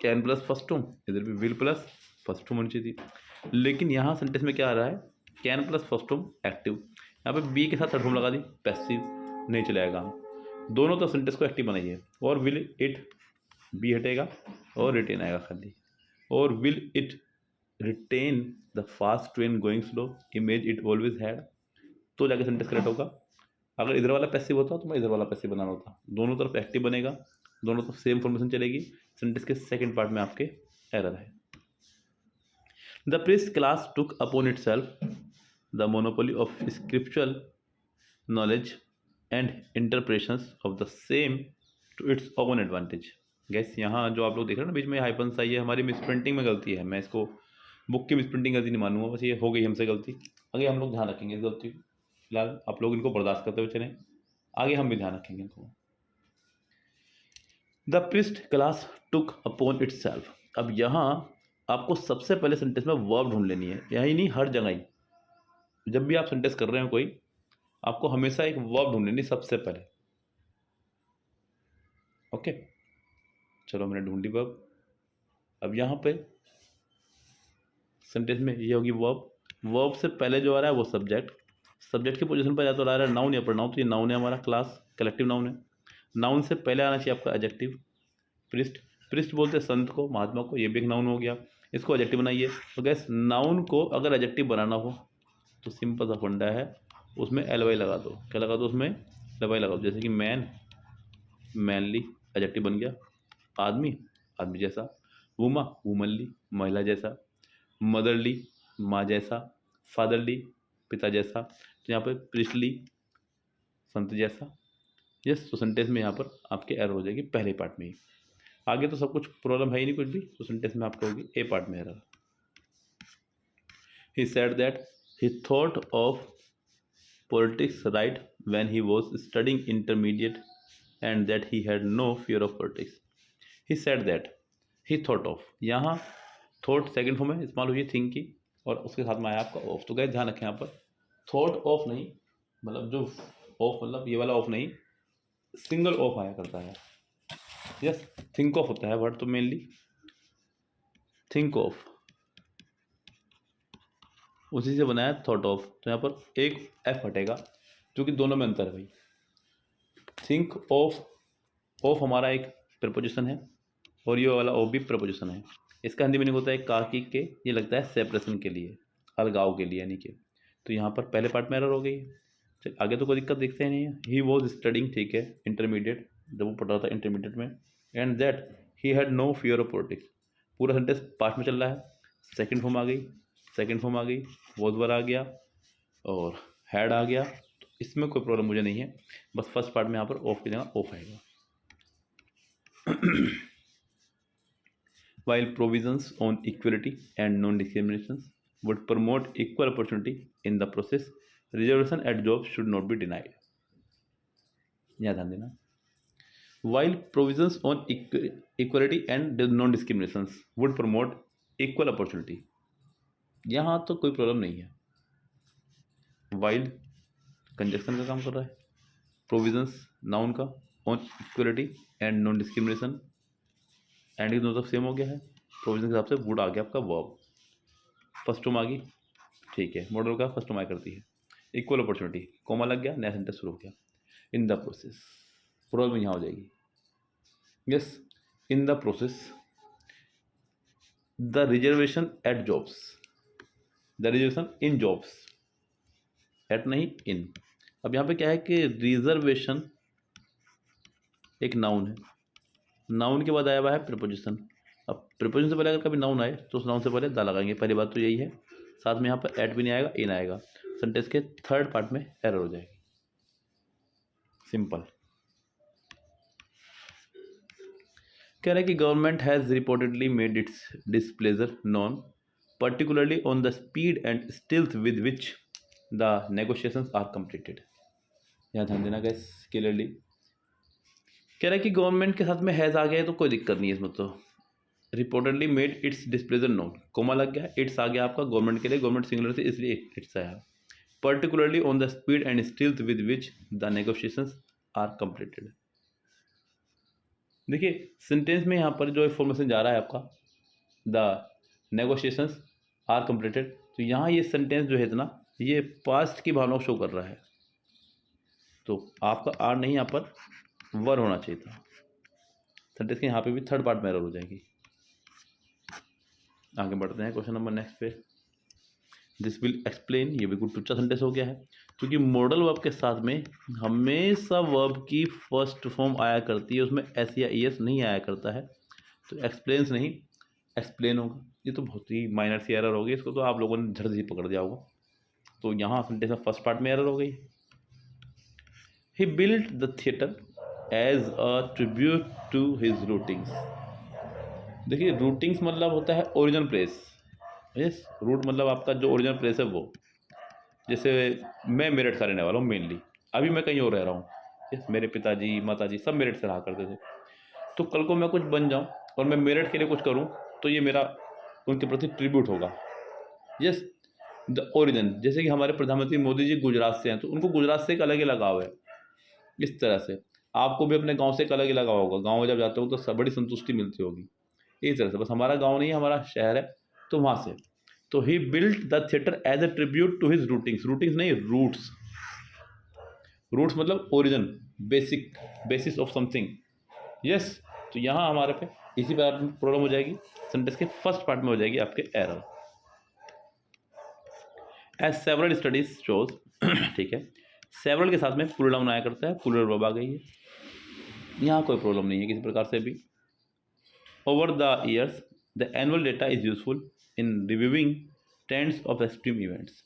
कैन प्लस फर्स्ट टू, इधर भी विल प्लस फर्स्ट टू होनी चाहिए थी, लेकिन यहाँ सेंटेंस में क्या आ रहा है, can plus first to active, यहाँ पे बी के साथ थर्ड फॉर्म लगा दी, पैसिव नहीं चलेगा। दोनों तो सेंटेंस को एक्टिव बनाइए। और विल इट, बी हटेगा और रिटेन आएगा खाली, और will it written the fast train going slow, image it always had, तो जाके सेंटेंस करेक्ट होगा। अगर इधर वाला पैसिव होता तो मैं इधर वाला पैसिव बनाना होता। दोनों तरफ एक्टिव बनेगा, दोनों तरफ सेम फॉर्मेशन चलेगी। सेंटेंस के सेकंड पार्ट में आपके एरर है। The priest class took upon itself the monopoly of scriptural knowledge and interpretations of the same to its own advantage. Guess यहाँ जो आप लोग देख रहे हैं ना बीच में हाइफन सा, ये हमारी मिस प्रिंटिंग में गलती है, मैं इसको बुक की मिस प्रिंटिंग गलती नहीं मानूंगा, बस ये हो गई हमसे गलती। आगे हम लोग ध्यान रखेंगे इस गलती को, फिलहाल आप लोग इनको बर्दाश्त करते हुए चलें, आगे हम भी ध्यान रखेंगे इनको। The priest class took upon itself, अब यहाँ आपको सबसे पहले सेंटेंस में वर्ब ढूंढ लेनी है, यही नहीं हर जगह ही। जब भी आप सेंटेंस कर रहे हो कोई, आपको हमेशा एक वर्ब ढूंढ लेनी सबसे पहले। ओके, चलो मैंने ढूंढी वर्ब। अब यहाँ पे सेंटेंस में ये होगी वर्ब, वर्ब से पहले जो आ रहा है वो सब्जेक्ट, सब्जेक्ट की पोजीशन पर या तो आ रहा है नाउन या प्रोनाउन, तो ये नाउन है हमारा, क्लास कलेक्टिव नाउन है। नाउन से पहले आना चाहिए आपका एडजेक्टिव, प्रिस्ट, प्रिस्ट बोलते हैं संत को, महात्मा को, ये भी एक नाउन हो गया। इसको एडजेक्टिव बनाइए। तो गैस नाउन को अगर एडजेक्टिव बनाना हो तो सिंपल सा फंडा है, उसमें एल वाई लगा दो। क्या लगा दो उसमें? एल वाई लगा दो। जैसे कि मैन, मैनली एडजेक्टिव बन गया। आदमी, आदमी जैसा। वुमा, वुमनली महिला जैसा। मदरली माँ जैसा। फादरली पिता जैसा। तो यहाँ पर प्रिस्टली संत जैसा। यस, तो सेंटेंस में यहाँ पर आपके एरर हो जाएगी पहले पार्ट में ही। आगे तो सब कुछ प्रॉब्लम है ही नहीं कुछ भी, तो सेंटेंस में आपका होगी ए पार्ट में error. He said that he thought of politics right when he was studying intermediate and that he had no fear of politics. He said that he thought of, यहाँ thought सेकेंड फॉर्म में इस्तेमाल हुई है think की, और उसके साथ में आया आपका ऑफ। तो गए ध्यान रखें यहाँ पर थॉट ऑफ नहीं, मतलब जो ऑफ मतलब ये वाला ऑफ नहीं, सिंगल ऑफ आया करता है। यस, थिंक ऑफ होता है वर्ड तो मेनली थिंक ऑफ, उसी से बनाया थॉट ऑफ। तो यहाँ पर एक एफ हटेगा क्योंकि दोनों में अंतर है भाई। थिंक ऑफ, ऑफ हमारा एक प्रपोजिशन है और ये वाला ऑफ भी प्रपोजिशन है। इसका हिंदी मीनिंग होता है काकी के, ये लगता है सेपरेशन के लिए, अलगाव के लिए यानी कि। तो यहाँ पर पहले पार्ट में एरर हो गई है। चल आगे तो कोई दिक्कत दिखते नहीं है। ही वॉज स्टडिंग, ठीक है, इंटरमीडिएट, जब वो पढ़ रहा था इंटरमीडिएट में। And that he had no fear of politics, पूरा सेंटेंस पास्ट में चल रहा है। सेकेंड फॉर्म आ गई, सेकेंड फॉर्म आ गई, वॉज वर आ गया और हैड आ गया। तो इसमें कोई प्रॉब्लम मुझे नहीं है, बस फर्स्ट पार्ट में यहाँ पर ऑफ की जगह ऑफ आएगा। While provisions on equality and non-discrimination would promote equal opportunity in the process, reservation at jobs should not be denied. यहाँ ध्यान देना। While provisions on equality and non-discrimination would promote equal opportunity, यहाँ तो कोई problem नहीं है। While conjunction का काम कर रहा है, प्रोविजंस नाउन का, on equality and non discrimination, and की मतलब सेम हो गया है। प्रोविजन के हिसाब से वुड आ गया आपका वर्ब, फर्स्ट टर्म आ गई, ठीक है, मॉडल का फर्स्ट टर्म आया करती है। इक्वल अपॉर्चुनिटी, कोमा लग गया, नया सेंटेंस शुरू हो गया। इन द प्रोसेस, प्रॉब्लम यहाँ हो जाएगी। Yes, in the process the reservation at jobs, the reservation in jobs, at नहीं इन। अब यहाँ पे क्या है कि रिजर्वेशन एक नाउन है, नाउन के बाद आया हुआ है प्रीपोजिशन। अब प्रीपोजिशन से पहले अगर कभी नाउन आए तो उस नाउन से पहले द लगाएंगे, पहली बात तो यही है। साथ में यहाँ पर एट भी नहीं आएगा, इन आएगा। सेंटेंस के थर्ड पार्ट में एरर हो जाएगी, सिंपल। कह रहा है कि government has reportedly made its displeasure known, particularly on the speed and stealth with which the negotiations are completed. यहाँ ध्यान देना गाइस क्लियरली। कह रहा है कि गवर्नमेंट के साथ में हैज़ आ गया है तो कोई दिक्कत नहीं है इसमें। तो reportedly made its displeasure known, comma लग गया, इट्स आ गया आपका गवर्नमेंट के लिए, गवर्नमेंट सिंगुलर से इसलिए इट्स आया। Particularly on the speed and stealth with which the negotiations are completed. देखिए सेंटेंस में यहाँ पर जो इंफॉर्मेशन जा रहा है आपका, द नेगोशिएशंस आर कंप्लीटेड, तो यहाँ ये सेंटेंस जो है इतना ये पास्ट की भावना शो कर रहा है। तो आपका आर नहीं, यहाँ पर वर होना चाहिए था। सेंटेंस के यहाँ पे भी थर्ड पार्ट में एरर हो जाएगी। आगे बढ़ते हैं क्वेश्चन नंबर नेक्स्ट पे। दिस विल एक्सप्लेन, ये बिल्कुल टुच्चा सेंटेंस हो गया है क्योंकि मॉडल वर्ब के साथ में हमेशा वर्ब की फर्स्ट फॉर्म आया करती है, उसमें एस या ई एस नहीं आया करता है। तो एक्सप्लेन्स नहीं एक्सप्लेन होगा। ये तो बहुत ही माइनर सी एरर होगी, इसको तो आप लोगों ने झट से पकड़ दिया होगा। तो यहाँ सेंटेंस में फर्स्ट पार्ट में एरर हो गई। He built the theatre as a tribute to his rootings. देखिए रूटिंग्स मतलब होता है ओरिजिनल प्लेस। यस, रूट मतलब आपका जो ओरिजिनल प्लेस है वो। जैसे मैं मेरठ का रहने वाला हूँ मेनली, अभी मैं कहीं और रह रहा हूँ। यस, मेरे पिताजी माताजी सब मेरठ से रहा करते थे। तो कल को मैं कुछ बन जाऊँ और मैं मेरठ के लिए कुछ करूँ तो ये मेरा उनके प्रति ट्रिब्यूट होगा। यस, द ओरिजिन, जैसे कि हमारे प्रधानमंत्री मोदी जी गुजरात से हैं तो उनको गुजरात से एक अलग ही लगाव है। इस तरह से आपको भी अपने गांव से एक अलग ही लगाव होगा। गांव में जब जाते हो तो बड़ी संतुष्टि मिलती होगी। इस तरह से बस हमारा गांव नहीं है, हमारा शहर है, तो वहाँ से। तो he built the theatre as a tribute to his rootings, rootings नहीं रूट्स। मतलब origin, basic, basis of something. Yes, तो यहाँ हमारे पे इसी पार्ट में प्रॉब्लम हो जाएगी, सेंटेंस के फर्स्ट पार्ट में हो जाएगी आपके error. As several studies shows, ठीक है, सेवरल के साथ में प्लूरल नाउन आया करता है, प्लूरल वर्ब आ गई है, यहाँ कोई प्रॉब्लम नहीं है किसी प्रकार से भी। Over the years the annual data is useful in reviewing trends of extreme events.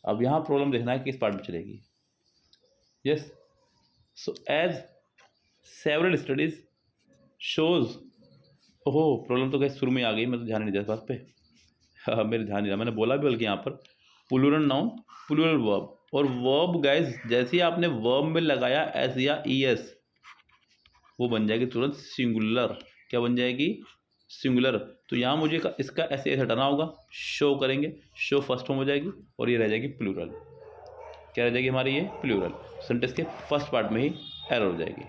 अब यहाँ प्रॉब्लम देखना है किस पार्ट में चलेगी। Yes, so as several studies shows, ओहो प्रॉब्लम तो कैसे शुरू में आ गई, मैं तो ध्यान नहीं दिया इस बात पे। हाँ मेरे ध्यान नहीं रहा, मैंने बोला भी बल्कि यहाँ पर प्लूरल नाउन प्लूरल वर्ब, और वर्ब गाइस जैसे ही आपने वर्ब में लगाया एस या ई एस, वो बन जाएगी तुरंत सिंगुलर। क्या बन जाएगी? सिंगुलर। तो यहाँ मुझे इसका ऐसे ऐसे हटाना होगा, शो करेंगे, शो फर्स्ट फॉर्म हो जाएगी और ये रह जाएगी प्लूरल। क्या रह जाएगी हमारी? ये प्लूरल। सेंटेंस के फर्स्ट पार्ट में ही एरर हो जाएगी।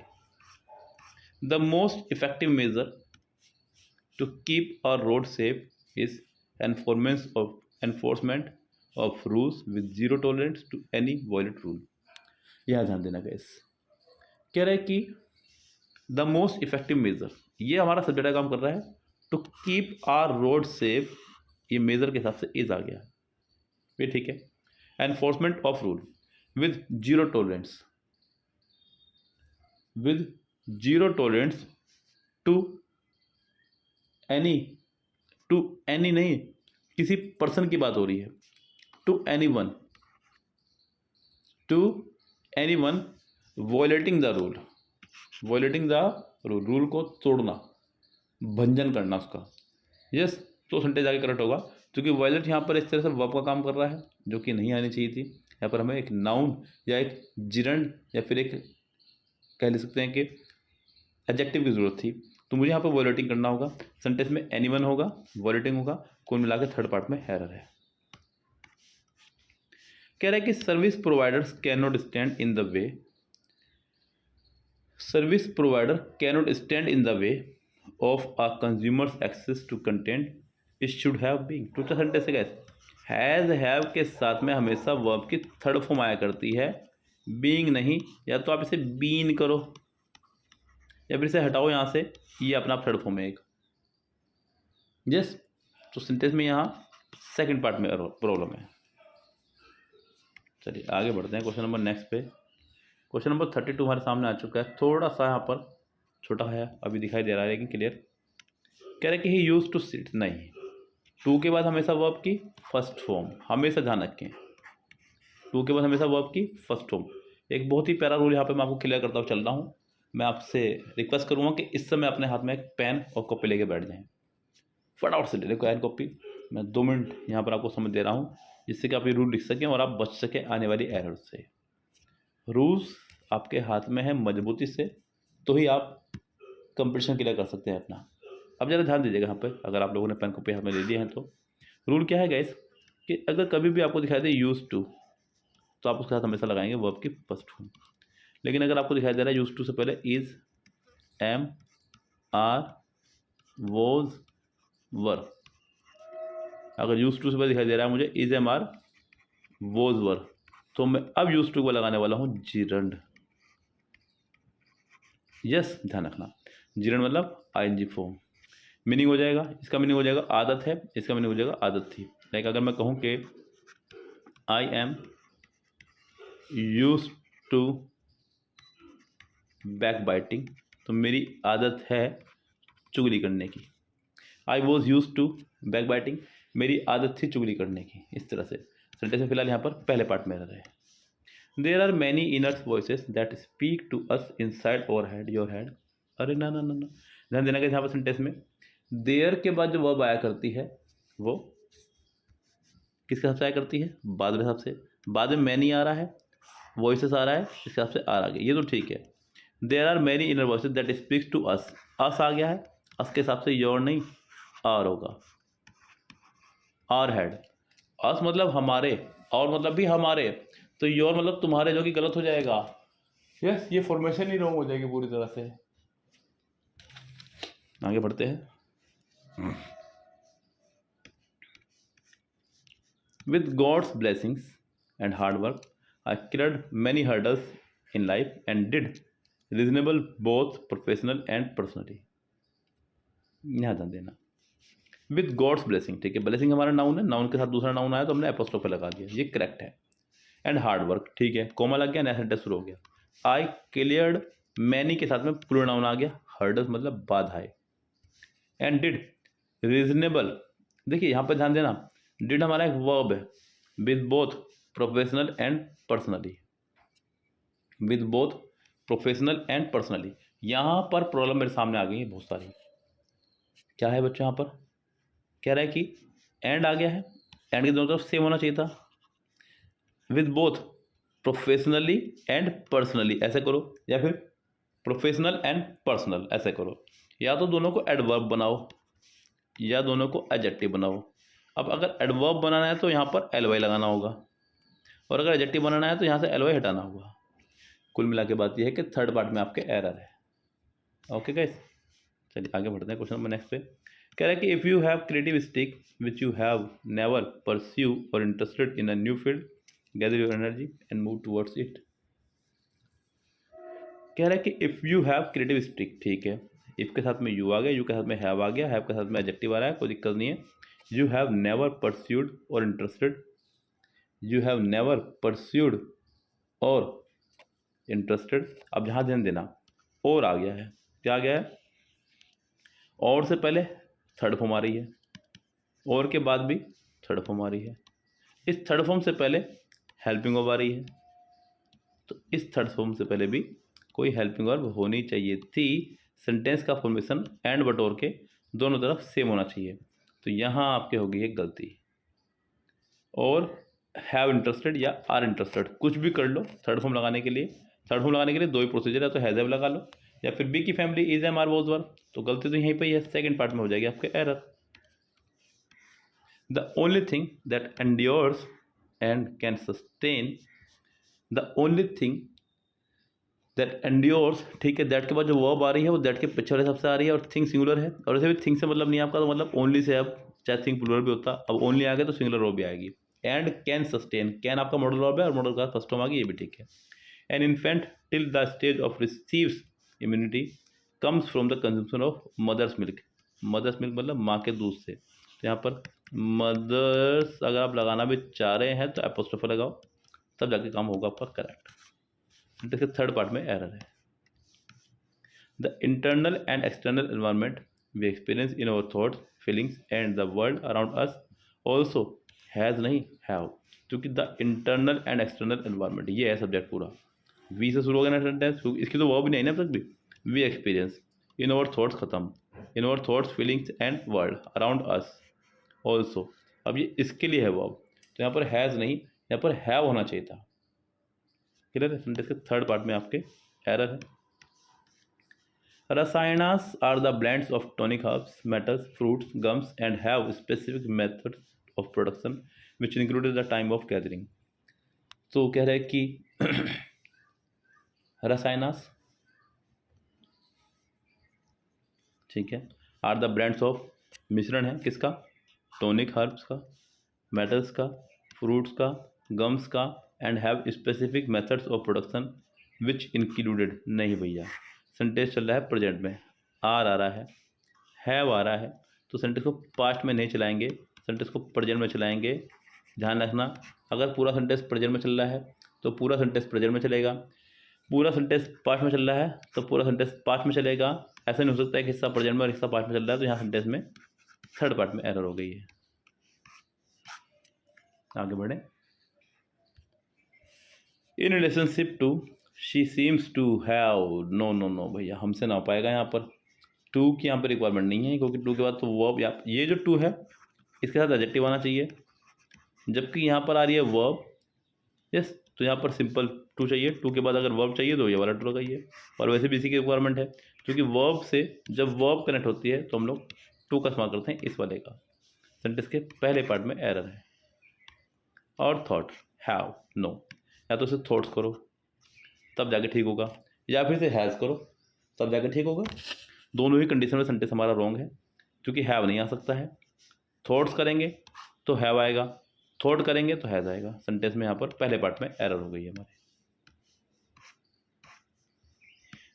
The most effective measure to keep our road safe is enforcement of rules with zero tolerance to any violate rule. यह ध्यान देना गाइस। कह रहा है कि द मोस्ट इफेक्टिव मेजर, ये हमारा सब्जेक्ट का काम कर रहा है। To keep our road safe, ये मेजर के हिसाब से इज आ गया, ये ठीक है। Enforcement of rule with zero tolerance, with zero tolerance to any, to any नहीं, किसी पर्सन की बात हो रही है, to any one, to any one violating the rule, violating the rule, rule को तोड़ना, भंजन करना उसका। यस, तो सेंटेंस आगे करेक्ट होगा, क्योंकि वॉयलेट यहाँ पर इस तरह से वर्ब का काम कर रहा है जो कि नहीं आनी चाहिए थी। यहाँ पर हमें एक नाउन या एक जिरंड या फिर एक कह ले सकते हैं कि एडजेक्टिव की जरूरत थी, तो मुझे यहाँ पर वॉयलेटिंग करना होगा। सेंटेंस में एनीवन होगा, वॉयलेटिंग होगा, कुल मिला के थर्ड पार्ट में एरर है। कह रहा है कि service providers can not stand in the way, service provider can not stand in the way of a consumers access to content it should have been. Two sentence है, has have के साथ में हमेशा वर्ब की third form आया करती है, being नहीं। या तो आप इसे बीन करो या फिर इसे हटाओ यहाँ से, ये अपना थर्ड फॉर्म है एक। यस, तो सेंटेंस में यहाँ सेकंड पार्ट में प्रॉब्लम है। चलिए आगे बढ़ते हैं क्वेश्चन नंबर नेक्स्ट पे। क्वेश्चन नंबर 32 हमारे सामने आ चुका है, थोड़ा सा यहाँ पर छोटा है, अभी दिखाई दे रहा है लेकिन क्लियर। कह रहे कि ही यूज टू सिट, नहीं, टू के बाद हमेशा वर्ब की फर्स्ट फॉर्म, हमेशा ध्यान रखें, टू के बाद हमेशा वर्ब की फर्स्ट फॉर्म। एक बहुत ही प्यारा रूल यहाँ पे मैं आपको क्लियर करता हुआ चल रहा हूँ। मैं आपसे रिक्वेस्ट करूँगा कि इस समय अपने हाथ में एक पेन और कॉपी लेके बैठ जाएं, फटाफट से ले लो पेन कॉपी। मैं 2 मिनट यहाँ पर आपको समझ दे रहा हूँ, जिससे कि आप ये रूल लिख सकें और आप बच सकें आने वाली एरर से। रूल्स आपके हाथ में है मजबूती से, तो ही आप कंपटीशन क्लियर कर सकते हैं अपना। अब ज़रा ध्यान दीजिएगा यहाँ पर, अगर आप लोगों ने पेन कॉपी हाथ में ले लिए हैं तो रूल क्या है गाइस, कि अगर कभी भी आपको दिखाई दे यूज टू, तो आप उसके साथ हमेशा लगाएंगे वर्ब की फर्स्ट फॉर्म। लेकिन अगर आपको दिखाई दे रहा है यूज टू से पहले इज, एम, आर, वॉज, वर, अगर यूज टू से पहले दिखाई दे रहा है मुझे is, am, are, was, were, तो मैं अब यूज टू को लगाने वाला हूँ जिरंड। यस, ध्यान रखना, जिरंड मतलब आईएनजी फॉर्म। मीनिंग हो जाएगा, इसका मीनिंग हो जाएगा आदत है, इसका मीनिंग हो जाएगा आदत थी। लाइक अगर मैं कहूँ कि I am use to backbiting, तो मेरी आदत है चुगली करने की। I was use to backbiting, मेरी आदत थी चुगली करने की। इस तरह से सेंटेंस में फिलहाल यहाँ पर पहले पार्ट में रहे। There are many inner voices that speak to us inside our head, your head. अरे ना ना ना ना, ध्यान देना कि यहाँ पर सेंटेंस में देयर के बाद जो वर्ब आया करती है वो किसके हिसाब से आया करती है? बाद में हिसाब से। बाद में मैनी आ रहा है, वॉइसेस आ रहा है, इसके हिसाब से आर आ गया, ये तो ठीक है। There are many inner voices that speaks to us, us आ गया है, अस के हिसाब से योर नहीं आर होगा। आर हेड, अस मतलब हमारे, और मतलब भी हमारे, तो योर मतलब तुम्हारे, जो कि गलत हो जाएगा। यस, ये फॉर्मेशन ही रॉन्ग हो जाएगी पूरी तरह से। आगे बढ़ते हैं। With God's blessings and hard work, I cleared many hurdles in life and did reasonable both professional and personally. यहाँ ध्यान देना। विद गॉड्स ब्लेसिंग, ठीक है, ब्लेसिंग हमारा नाउन है, नाउन के साथ दूसरा नाउन आया तो हमने एपोस्ट्रोफे लगा दिया, ये करेक्ट है। एंड हार्ड वर्क, ठीक है, कोमा लग गया, नया सेंटेंस शुरू हो गया। आई क्लियर्ड मैनी के साथ में प्लूरल नाउन आ गया, हर्डल्स मतलब बाधाएं। एंड डिड रीजनेबल, देखिए यहाँ पर ध्यान देना, डिड हमारा एक वर्ब है, with both professional and personally, with both professional and personally. यहाँ पर प्रॉब्लम मेरे सामने आ गई है बहुत सारी। क्या है बच्चों, यहाँ पर कह रहा है कि एंड आ गया है, एंड के दोनों तरफ सेम होना चाहिए था। With both professionally and personally ऐसे करो, या फिर प्रोफेशनल एंड पर्सनल ऐसे करो, या तो दोनों को एडवर्ब बनाओ या दोनों को एडजेक्टिव बनाओ। अब अगर एडवर्ब बनाना है तो यहाँ पर एल वाई लगाना होगा, और अगर एडजेक्टिव बनाना है तो यहाँ से एल वाई हटाना होगा। कुल मिला के बात यह है कि थर्ड पार्ट में आपके एरर है। ओके गाइस, चलिए आगे बढ़ते हैं क्वेश्चन नंबर नेक्स्ट पे। कह रहा है कि if you have creative stick which you have never pursue or interested in a new field, gather your energy and move towards it. कह रहा है कि if you have creative stick, ठीक है, इफ़ के साथ में यू आ गया, यू के साथ में हैव आ गया, हैव के साथ में एडजेक्टिव आ रहा है, कोई दिक्कत नहीं है। You have never pursued or interested, you have never pursued or interested. अब यहाँ ध्यान देना, और आ गया है, क्या आ गया है, और से पहले थर्ड फॉर्म आ रही है, और के बाद भी थर्ड फॉर्म आ रही है, इस थर्ड फॉर्म से पहले हेल्पिंग वर्ब आ रही है, तो इस थर्ड फॉर्म से पहले भी कोई हेल्पिंग वर्ब होनी चाहिए थी। सेंटेंस का फॉर्मेशन एंड बटोर के दोनों तरफ सेम होना चाहिए, तो यहाँ आपके हो गई है गलती। और हैव इंटरेस्टेड या आर इंटरेस्टेड कुछ भी कर लो थर्ड फॉर्म लगाने के लिए। थर्ड फॉर्म लगाने के लिए दो ही प्रोसीजर है, तो हैज़ हैव लगा लो या फिर बी की family is am are was were, तो गलती तो यहीं पे ही है, सेकंड पार्ट में हो जाएगी आपके error. The only thing that endures and can sustain, the only thing that endures, ठीक है, दैट के बाद जो वर्ब आ रही है वो दैट के पिछले हिसाब से आ रही है, और थिंग सिंगुलर है, और ऐसे भी थिंग से मतलब नहीं है आपका, तो मतलब ओनली से अब चाहे थिंग प्लूरल भी होता, अब ओनली आ गया तो सिंगुलर वर्ब भी आएगी। एंड कैन सस्टेन, कैन आपका मॉडल वर्ब है और मॉडल का फर्स्ट फॉर्म आ गई, ये भी ठीक है। An infant till the stage of receives immunity comes from the consumption of mother's milk, mother's milk मतलब माँ के दूध से, तो यहाँ पर मदर्स अगर आप लगाना भी चाह रहे हैं तो एपोस्ट्रोफी लगाओ, तब जाके काम होगा आपका करेक्ट। देखिए थर्ड पार्ट में एरर है। The internal and external environment we experience in our thoughts feelings and the world around us also has नहीं हैव, क्योंकि the internal and external environment ये है सब्जेक्ट पूरा, वी से शुरू हो गया ना सेंटेंस, इसकी तो वर्ब नहीं आई ना तक भी। We experience in our thoughts खत्म, in our thoughts feelings and world around us also, अब ये इसके लिए है वर्ब, तो यहाँ पर हैज़ नहीं, यहाँ पर हैव होना चाहिए था। क्लियर है, सेंटेंस के थर्ड पार्ट में आपके एरर है। Rasayanas are the blends of tonic herbs, metals, fruits, gums and have specific method of production which included the time of gathering. तो कह रहे हैं कि रसायनास, ठीक है, आर द ब्लेंड्स ऑफ, मिश्रण है किसका, टॉनिक हर्ब्स का, मेटल्स का, फ्रूट्स का, गम्स का, and have specific methods of production which included, नहीं भैया सेंटेंस चल रहा है प्रेजेंट में, आर आ रहा है, हैव आ रहा है, तो सेंटेंस को पास्ट में नहीं चलाएंगे, सेंटेंस को प्रेजेंट में चलाएंगे। ध्यान रखना, अगर पूरा सेंटेंस प्रेजेंट में चल रहा है तो पूरा सेंटेंस प्रेजेंट में चलेगा, पूरा सेंटेंस पास्ट में चल रहा है तो पूरा सेंटेंस पास्ट में चलेगा। ऐसा नहीं हो सकता है कि हिस्सा प्रेजेंट में और हिस्सा पास्ट में चल रहा है, तो यहाँ सेंटेंस में थर्ड पार्ट में एरर हो गई है। आगे बढ़े। In relationship to she seems to have, no no no भैया हमसे ना हो पाएगा, यहाँ पर टू की यहाँ पर रिक्वायरमेंट नहीं है, क्योंकि टू के बाद तो वर्ब, ये जो टू है इसके साथ एडजेक्टिव आना चाहिए, जबकि यहाँ पर आ रही है वर्ब, यस, तो यहाँ पर सिंपल टू चाहिए, टू के बाद अगर वर्ब चाहिए तो ये वाला टू लगाइए, और वैसे भी इसी की रिक्वायरमेंट है, क्योंकि वर्ब से जब वर्ब कनेक्ट होती है तो हम लोग टू का इस्तेमाल करते हैं इस वाले का। सेंटेंस के पहले पार्ट में एरर है। और थॉट, हैव, नो, या तो इसे थॉट्स करो तब जाके ठीक होगा, या फिर से हैज़ करो तब जाके ठीक होगा। दोनों ही कंडीशन में सेंटेंस हमारा रॉन्ग है, क्योंकि हैव नहीं आ सकता है, थॉट्स करेंगे तो हैव आएगा, थॉट करेंगे तो हैज़ आएगा। सेंटेंस में यहाँ पर पहले पार्ट में एरर हो गई है हमारे।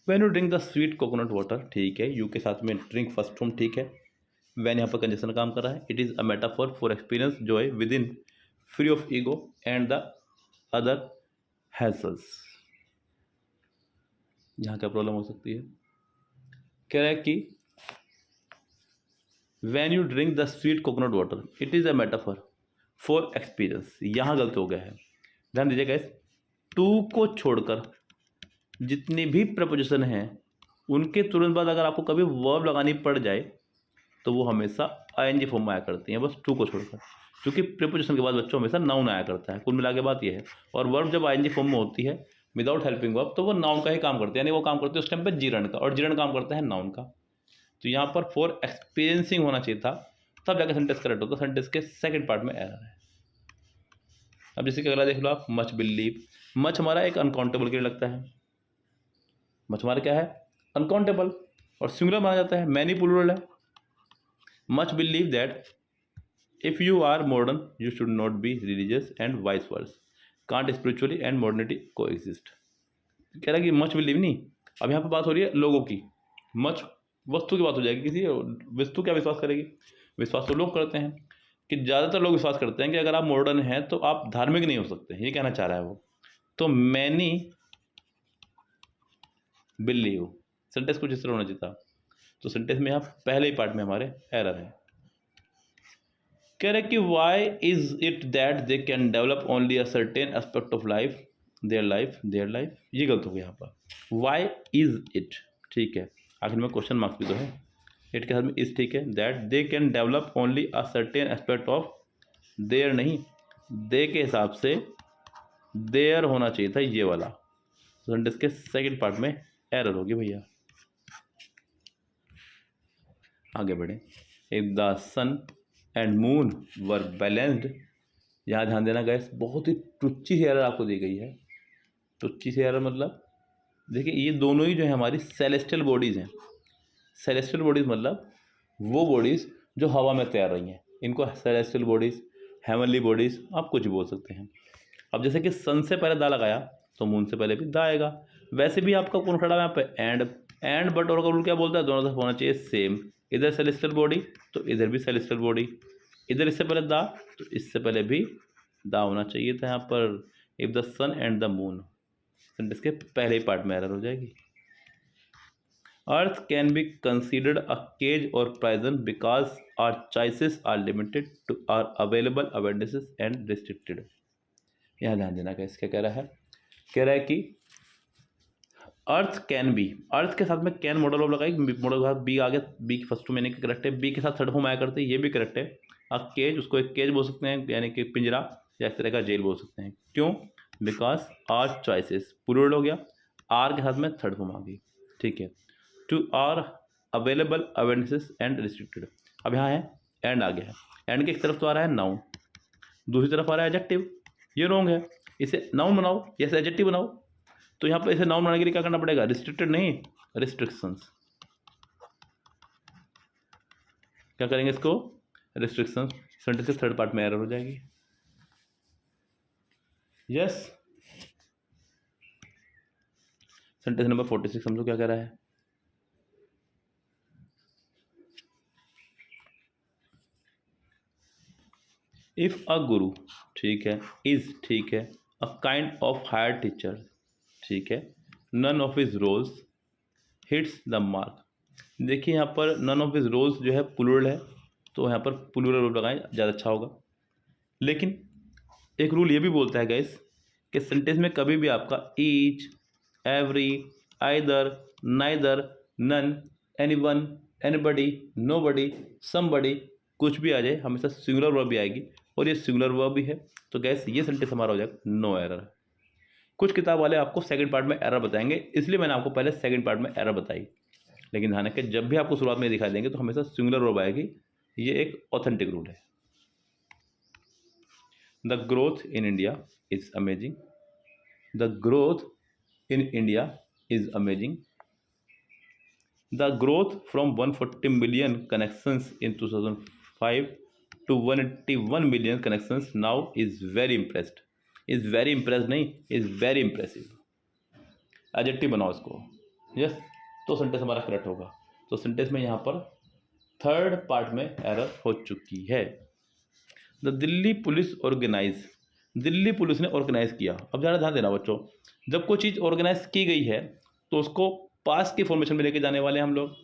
When you drink the sweet coconut water, ठीक है, यू के साथ में ड्रिंक फर्स्ट फॉर्म, ठीक है, वैन यहाँ पर कंजक्शन काम कर रहा है. It is a metaphor for experience Joy with in free of ego and the other hassles. यहाँ क्या प्रॉब्लम हो सकती है? कह रहा है कि when you drink the sweet coconut water it is a metaphor for experience. यहाँ गलत हो गया है, ध्यान दीजिएगा. इस टू को छोड़कर जितनी भी प्रपोजिशन हैं उनके तुरंत बाद अगर आपको कभी वर्ब लगानी पड़ जाए तो वो हमेशा आईएनजी फॉर्म में आया करती हैं, बस टू को छोड़कर. क्योंकि प्रीपोजिशन के बाद बच्चों हमेशा नाउन आया करता है. कुल मिला के बात ये है. और वर्ब जब आईएनजी फॉर्म में होती है विदाउट हेल्पिंग वर्ब तो वो नाउन का ही काम करते हैं, यानी वो काम करते हैं उस टाइम पे जीरण का, और जीरण काम करता है नाउन का. तो यहाँ पर फॉर एक्सपीरियंसिंग होना चाहिए था, तब जाकर सेंटेंस करेक्ट होता. सेंटेंस के सेकंड पार्ट में एरर है. अब जैसे कि अगला देख लो आप, मच बिलीव. मच हमारा एक अनकाउंटेबल के लिए लगता है. मच हमारा क्या है? अनकाउंटेबल, और सिंगुलर माना जाता है. मैनी प्लूरल है. Much believe that if you are modern you should not be religious and vice versa. Can't spiritually and modernity coexist. कह रहा है कि मच बिलीव नहीं. अब यहाँ पर बात हो रही है लोगों की. मच वस्तु की बात हो जाएगी. किसी वस्तु क्या विश्वास करेगी? विश्वास तो लोग करते हैं, कि ज़्यादातर लोग विश्वास करते हैं कि अगर आप मॉडर्न हैं तो आप धार्मिक नहीं हो सकते. ये कहना चाह रहा है वो. तो मैनी बिलीव सेंटेंस कुछ इस तरह होना चाहिए था. तो सेंटेंस में यहाँ पहले ही पार्ट में हमारे एरर है. कह रहे कि why is it that they can develop only a certain aspect of life their life. ये गलत हो गया यहाँ पर. वाई इज इट, ठीक है, आखिर में क्वेश्चन मार्क्स भी तो है. इट के साथ में इज ठीक है. That they can develop only a certain aspect of their नहीं, दे के हिसाब से देयर होना चाहिए था ये वाला. सेंटेंस के सेकंड पार्ट में एरर होगी भैया. आगे बढ़े. If the sun and moon were balanced. यहाँ ध्यान देना गाइस, बहुत ही टुच्ची सी एरर आपको दी गई है. टुच्ची सी एरर मतलब देखिए, ये दोनों ही जो है हमारी सेलेस्टियल बॉडीज़ हैं. सेलेस्टियल बॉडीज़ मतलब वो बॉडीज़ जो हवा में तैर रही हैं, इनको सेलेस्टियल बॉडीज़, हेवनली बॉडीज़ आप कुछ बोल सकते हैं. अब जैसे कि सन से पहले दा लगाया तो मून से पहले भी दा आएगा. वैसे भी आपका कौन खड़ा है यहाँ पे? एंड बट और का रूल क्या बोलता है? दोनों तरफ होना चाहिए सेम. इधर सेलेस्टियल बॉडी तो इधर भी सेलेस्टियल बॉडी. इधर इससे पहले दा तो इससे पहले भी दा होना चाहिए था यहाँ पर. If the sun and the moon, sentence के पहले ही पार्ट में एरर हो जाएगी. Earth can be considered a cage or prison because our choices are limited to our available abundances and restricted. यहाँ ध्यान देना का इसका कह रहा है. कह रहा है कि अर्थ कैन बी, अर्थ के साथ में कैन मॉडल ऑफ लगाई, मॉडल के साथ बी आ गया. बी फर्स्ट टू मैंने करेक्ट है. बी के साथ थर्ड फॉर्म आया करते हैं, ये भी करेक्ट है. अब केज, उसको एक केज बोल सकते हैं, यानी कि पिंजरा, या एक तरह का जेल बोल सकते हैं. क्यों? बिकॉज आर चॉइसेस प्लूरल हो गया. आर के साथ में थर्ड फॉर्म आ गई, ठीक है. To our available abundances and restricted. अब यहाँ है एंड आ गया है. एंड के एक तरफ तो आ रहा है नाउन, दूसरी तरफ आ रहा है एडजेक्टिव. ये रॉन्ग है. इसे नाउन बनाओ या इसे एडजेक्टिव बनाओ. तो यहाँ पर इसे नाउन बनाने के लिए क्या करना पड़ेगा? रिस्ट्रिक्टेड नहीं, रिस्ट्रिक्शंस. क्या करेंगे इसको? रिस्ट्रिक्शंस. सेंटेंस के थर्ड पार्ट में एरर हो जाएगी. यस. सेंटेंस नंबर 46 समझो क्या कह रहा है. इफ अ गुरु, ठीक है, इज, ठीक है, a kind of higher teacher, ठीक है, none of his roles hits the mark. देखिए यहाँ पर नन ऑफ हिज रोल्स जो है प्लूरल है, तो यहाँ पर प्लूरल रूल लगाएं, ज़्यादा अच्छा होगा. लेकिन एक रूल ये भी बोलता है गाइस कि सेंटेंस में कभी भी आपका each, every, either, neither, none, anyone, anybody, nobody, somebody, कुछ भी आ जाए हमेशा सिंगुलर वर्ब भी आएगी, और ये सिंगुलर वर्ब भी है. तो गैस ये सेंटेंस हमारा हो जाएगा नो एरर. कुछ किताब वाले आपको सेकंड पार्ट में एरर बताएंगे, इसलिए मैंने आपको पहले सेकंड पार्ट में एरर बताई. लेकिन ध्यान रखें, जब भी आपको शुरुआत में दिखाई देंगे तो हमेशा सिंगुलर वर्ब आएगी. ये एक ऑथेंटिक रूल है. The growth in India is amazing. The growth in India is amazing. The growth from 140 million connections in 2005 to 181 million connections now is very impressed. is very impressed नहीं, is very impressive. Adjective बनाओ इसको. Yes. तो sentence हमारा correct होगा. तो sentence में यहाँ पर थर्ड पार्ट में एरर हो चुकी है। The Delhi police organise, Delhi police ने ऑर्गेनाइज किया। अब ज़्यादा ध्यान देना बच्चों, जब कोई चीज़ ऑर्गेनाइज की गई है तो उसको पास्ट की फॉर्मेशन में लेके जाने वाले हैं हम लोग।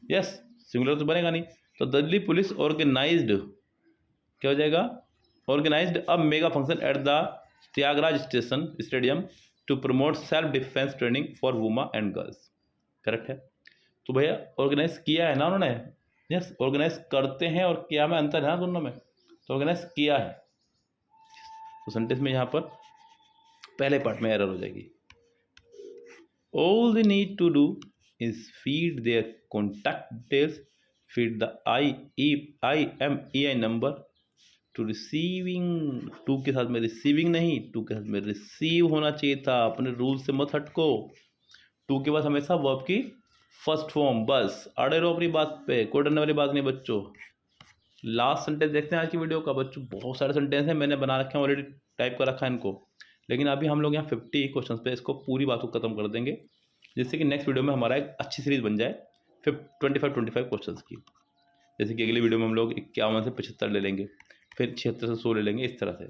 यस, सिंगुलर तो बनेगा नहीं, तो दिल्ली पुलिस ऑर्गेनाइज्ड क्या हो जाएगा, organised a mega function at the Thyagraj stadium to promote self defence training for women and girls. Correct है, तो भैया ऑर्गेनाइज किया है ना उन्होंने। यस, ऑर्गेनाइज करते हैं और किया में अंतर है ना दोनों में, तो ऑर्गेनाइज किया है। तो सेंटेंस में यहाँ पर पहले पार्ट में एरर हो जाएगी। All they need to do is feed their contact details, feed the IMEI number to receiving, to के साथ में रिसीविंग नहीं, टू के साथ में रिसीव होना चाहिए था। अपने रूल से मत हटको, टू के बाद हमेशा वर्ब की फर्स्ट फॉर्म, बस अड़े रहो अपनी बात पे, कोई डरने वाली बात नहीं बच्चों। लास्ट सेंटेंस देखते हैं आज की वीडियो का बच्चों, बहुत सारे सेंटेंस हैं मैंने बना रखे हैं ऑलरेडी, टाइप कर रखा है इनको, लेकिन अभी हम लोग यहाँ 50 क्वेश्चन पे इसको पूरी बात को खत्म कर देंगे, जिससे कि नेक्स्ट वीडियो में हमारा एक अच्छी सीरीज बन जाए 25 क्वेश्चन की। जैसे कि अगली वीडियो में हम लोग 51 से 75 ले लेंगे, फिर 76 से 100 ले लेंगे, इस तरह से।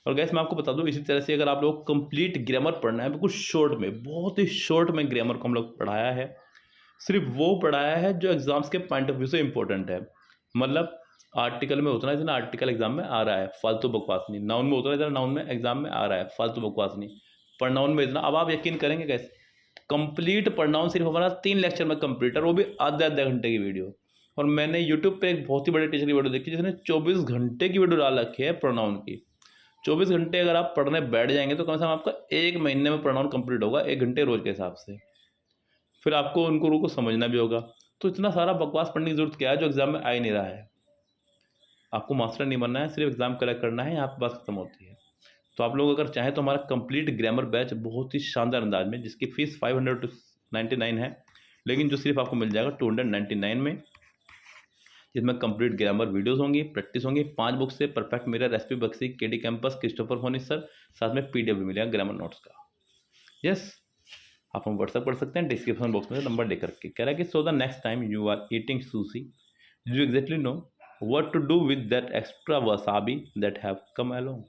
और गैस मैं आपको बता दूं, इसी तरह से अगर आप लोग कंप्लीट ग्रामर पढ़ना है, बिल्कुल शॉर्ट में, बहुत ही शॉर्ट में ग्रामर को हम लोग पढ़ाया है, सिर्फ वो पढ़ाया है जो एग्जाम्स के पॉइंट ऑफ व्यू से इंपॉर्टेंट है। मतलब आर्टिकल में उतना इतना आर्टिकल एग्जाम में आ रहा है, फालतू बकवास नहीं। नाउन में उतना इतना नाउन में एग्जाम में आ रहा है, फालतू बकवास नहीं। प्रनाउन में इतना, अब आप यकीन करेंगे कैसे, कंप्लीट प्रनाउन सिर्फ हमारा 3 लेक्चर में कंप्लीट है, वो भी आधे घंटे की वीडियो। और मैंने यूट्यूब पे एक बहुत ही बड़े टीचर की वीडियो देखी जिसने 24 घंटे की वीडियो डाल रखी है प्रनाउन की। 24 घंटे अगर आप पढ़ने बैठ जाएंगे तो कम से कम आपका 1 महीने में प्रनाउन कंप्लीट होगा, 1 घंटे रोज के हिसाब से। फिर आपको उनको रूल को समझना भी होगा। तो इतना सारा बकवास पढ़ने की जरूरत क्या है जो एग्जाम में आ ही नहीं रहा है। आपको मास्टर नहीं बनना है, सिर्फ एग्जाम कलेक्ट करना है, यहाँ पे बात खत्म होती है। तो आप लोग अगर चाहें तो हमारा कंप्लीट ग्रामर बैच बहुत ही शानदार अंदाज में, जिसकी फीस 599 है, लेकिन जो सिर्फ आपको मिल जाएगा 299 में, जिसमें कंप्लीट ग्रामर वीडियोस होंगी, प्रैक्टिस होंगी, 5 बुक से perfect mirror, SP Bakshi, KD campus, Christopher फोनिस सर, साथ में PDF भी मिलेगा ग्रामर नोट्स का। यस, आप हम व्हाट्सअप कर सकते हैं, डिस्क्रिप्शन बॉक्स में नंबर लेकर के। कह रहा है कि so the next time you are eating sushi you exactly know what to do with that extra wasabi that have come along.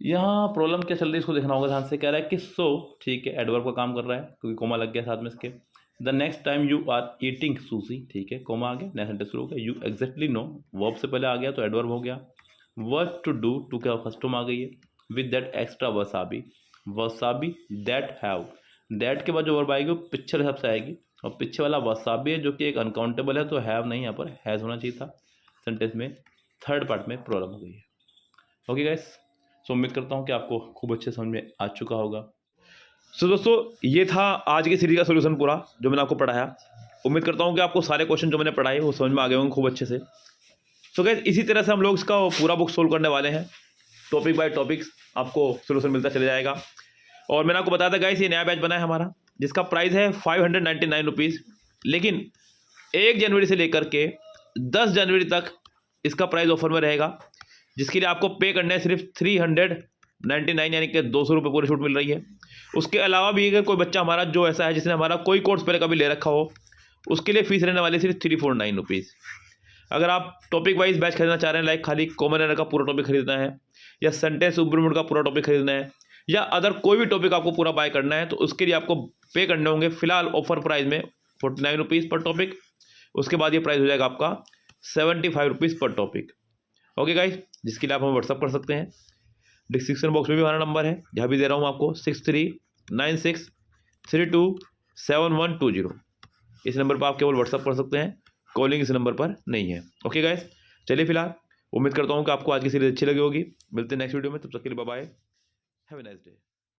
यहाँ प्रॉब्लम क्या चल रही है इसको देखना होगा ध्यान से। कह रहा है कि सो, ठीक है, एडवर्ब का काम कर रहा है क्योंकि कोमा लग गया साथ में इसके। The next time you are eating sushi, ठीक है, कोमा आ गया, नया सेंटेंस शुरू हो गया। यू एग्जैक्टली नो, वर्ब से पहले आ गया तो एडवर्ब हो गया। व्हाट टू डू, टू के फर्स्ट फॉर्म आ गई है, with that extra wasabi, wasabi that have, that के बाद जो वर्ब आएगी वो पिक्चर हिसाब से आएगी, और पीछे वाला वसाबी है जो कि एक अनकाउंटेबल है, तो हैव नहीं, यहाँ पर हैज़ होना चाहिए था। सेंटेंस में थर्ड पार्ट में प्रॉब्लम हो गई है। ओके गाइस, सो उम्मीद करता हूँ कि आपको खूब अच्छे समझ में आ चुका होगा। सो दोस्तों, ये था आज की सीरीज का सोल्यूशन पूरा जो मैंने आपको पढ़ाया। उम्मीद करता हूँ कि आपको सारे क्वेश्चन जो मैंने पढ़ाए वो समझ में आ गए होंगे खूब अच्छे से। सो गाइस, इसी तरह से हम लोग इसका पूरा बुक सोल्व करने वाले हैं, टॉपिक बाय टॉपिक्स आपको सोल्यूशन मिलता चले जाएगा। और मैंने आपको बताया था गाइस, ये नया बैच बना है हमारा, जिसका प्राइस है 599 रुपीज़, लेकिन 1 जनवरी से लेकर के 10 जनवरी तक इसका प्राइस ऑफर में रहेगा, जिसके लिए आपको पे करना है सिर्फ 399, यानी कि 200 रुपये पूरी छूट मिल रही है। उसके अलावा भी अगर कोई बच्चा हमारा जो ऐसा है जिसने हमारा कोई कोर्स पहले कभी ले रखा हो, उसके लिए फीस रहने वाली है सिर्फ 349 रुपीज़। अगर आप टॉपिक वाइज बैच खरीदना चाह रहे हैं, लाइक खाली कॉमन एरर का पूरा टॉपिक खरीदना है, या सेंटेंस इम्प्रूवमेंट का पूरा टॉपिक खरीदना है, या अदर कोई भी टॉपिक आपको पूरा बाय करना है, तो उसके लिए आपको पे करने होंगे फिलहाल ऑफर प्राइस में 49 रुपीज़ पर टॉपिक। उसके बाद ये प्राइस हो जाएगा आपका 75 रुपीज़ पर टॉपिक। ओके गाइस, जिसके लिए आप हमें व्हाट्सअप कर सकते हैं। डिस्क्रिप्शन बॉक्स में भी हमारा नंबर है, जहाँ भी दे रहा हूँ आपको, 6396327120। इस नंबर पर आप केवल व्हाट्सअप कर सकते हैं, कॉलिंग इस नंबर पर नहीं है। ओके गाइस, चलिए फिलहाल उम्मीद करता हूँ कि आपको आज की सीरीज अच्छी लगी होगी। मिलते हैं नेक्स्ट वीडियो में, तब तक के लिए bye bye, have a nice day.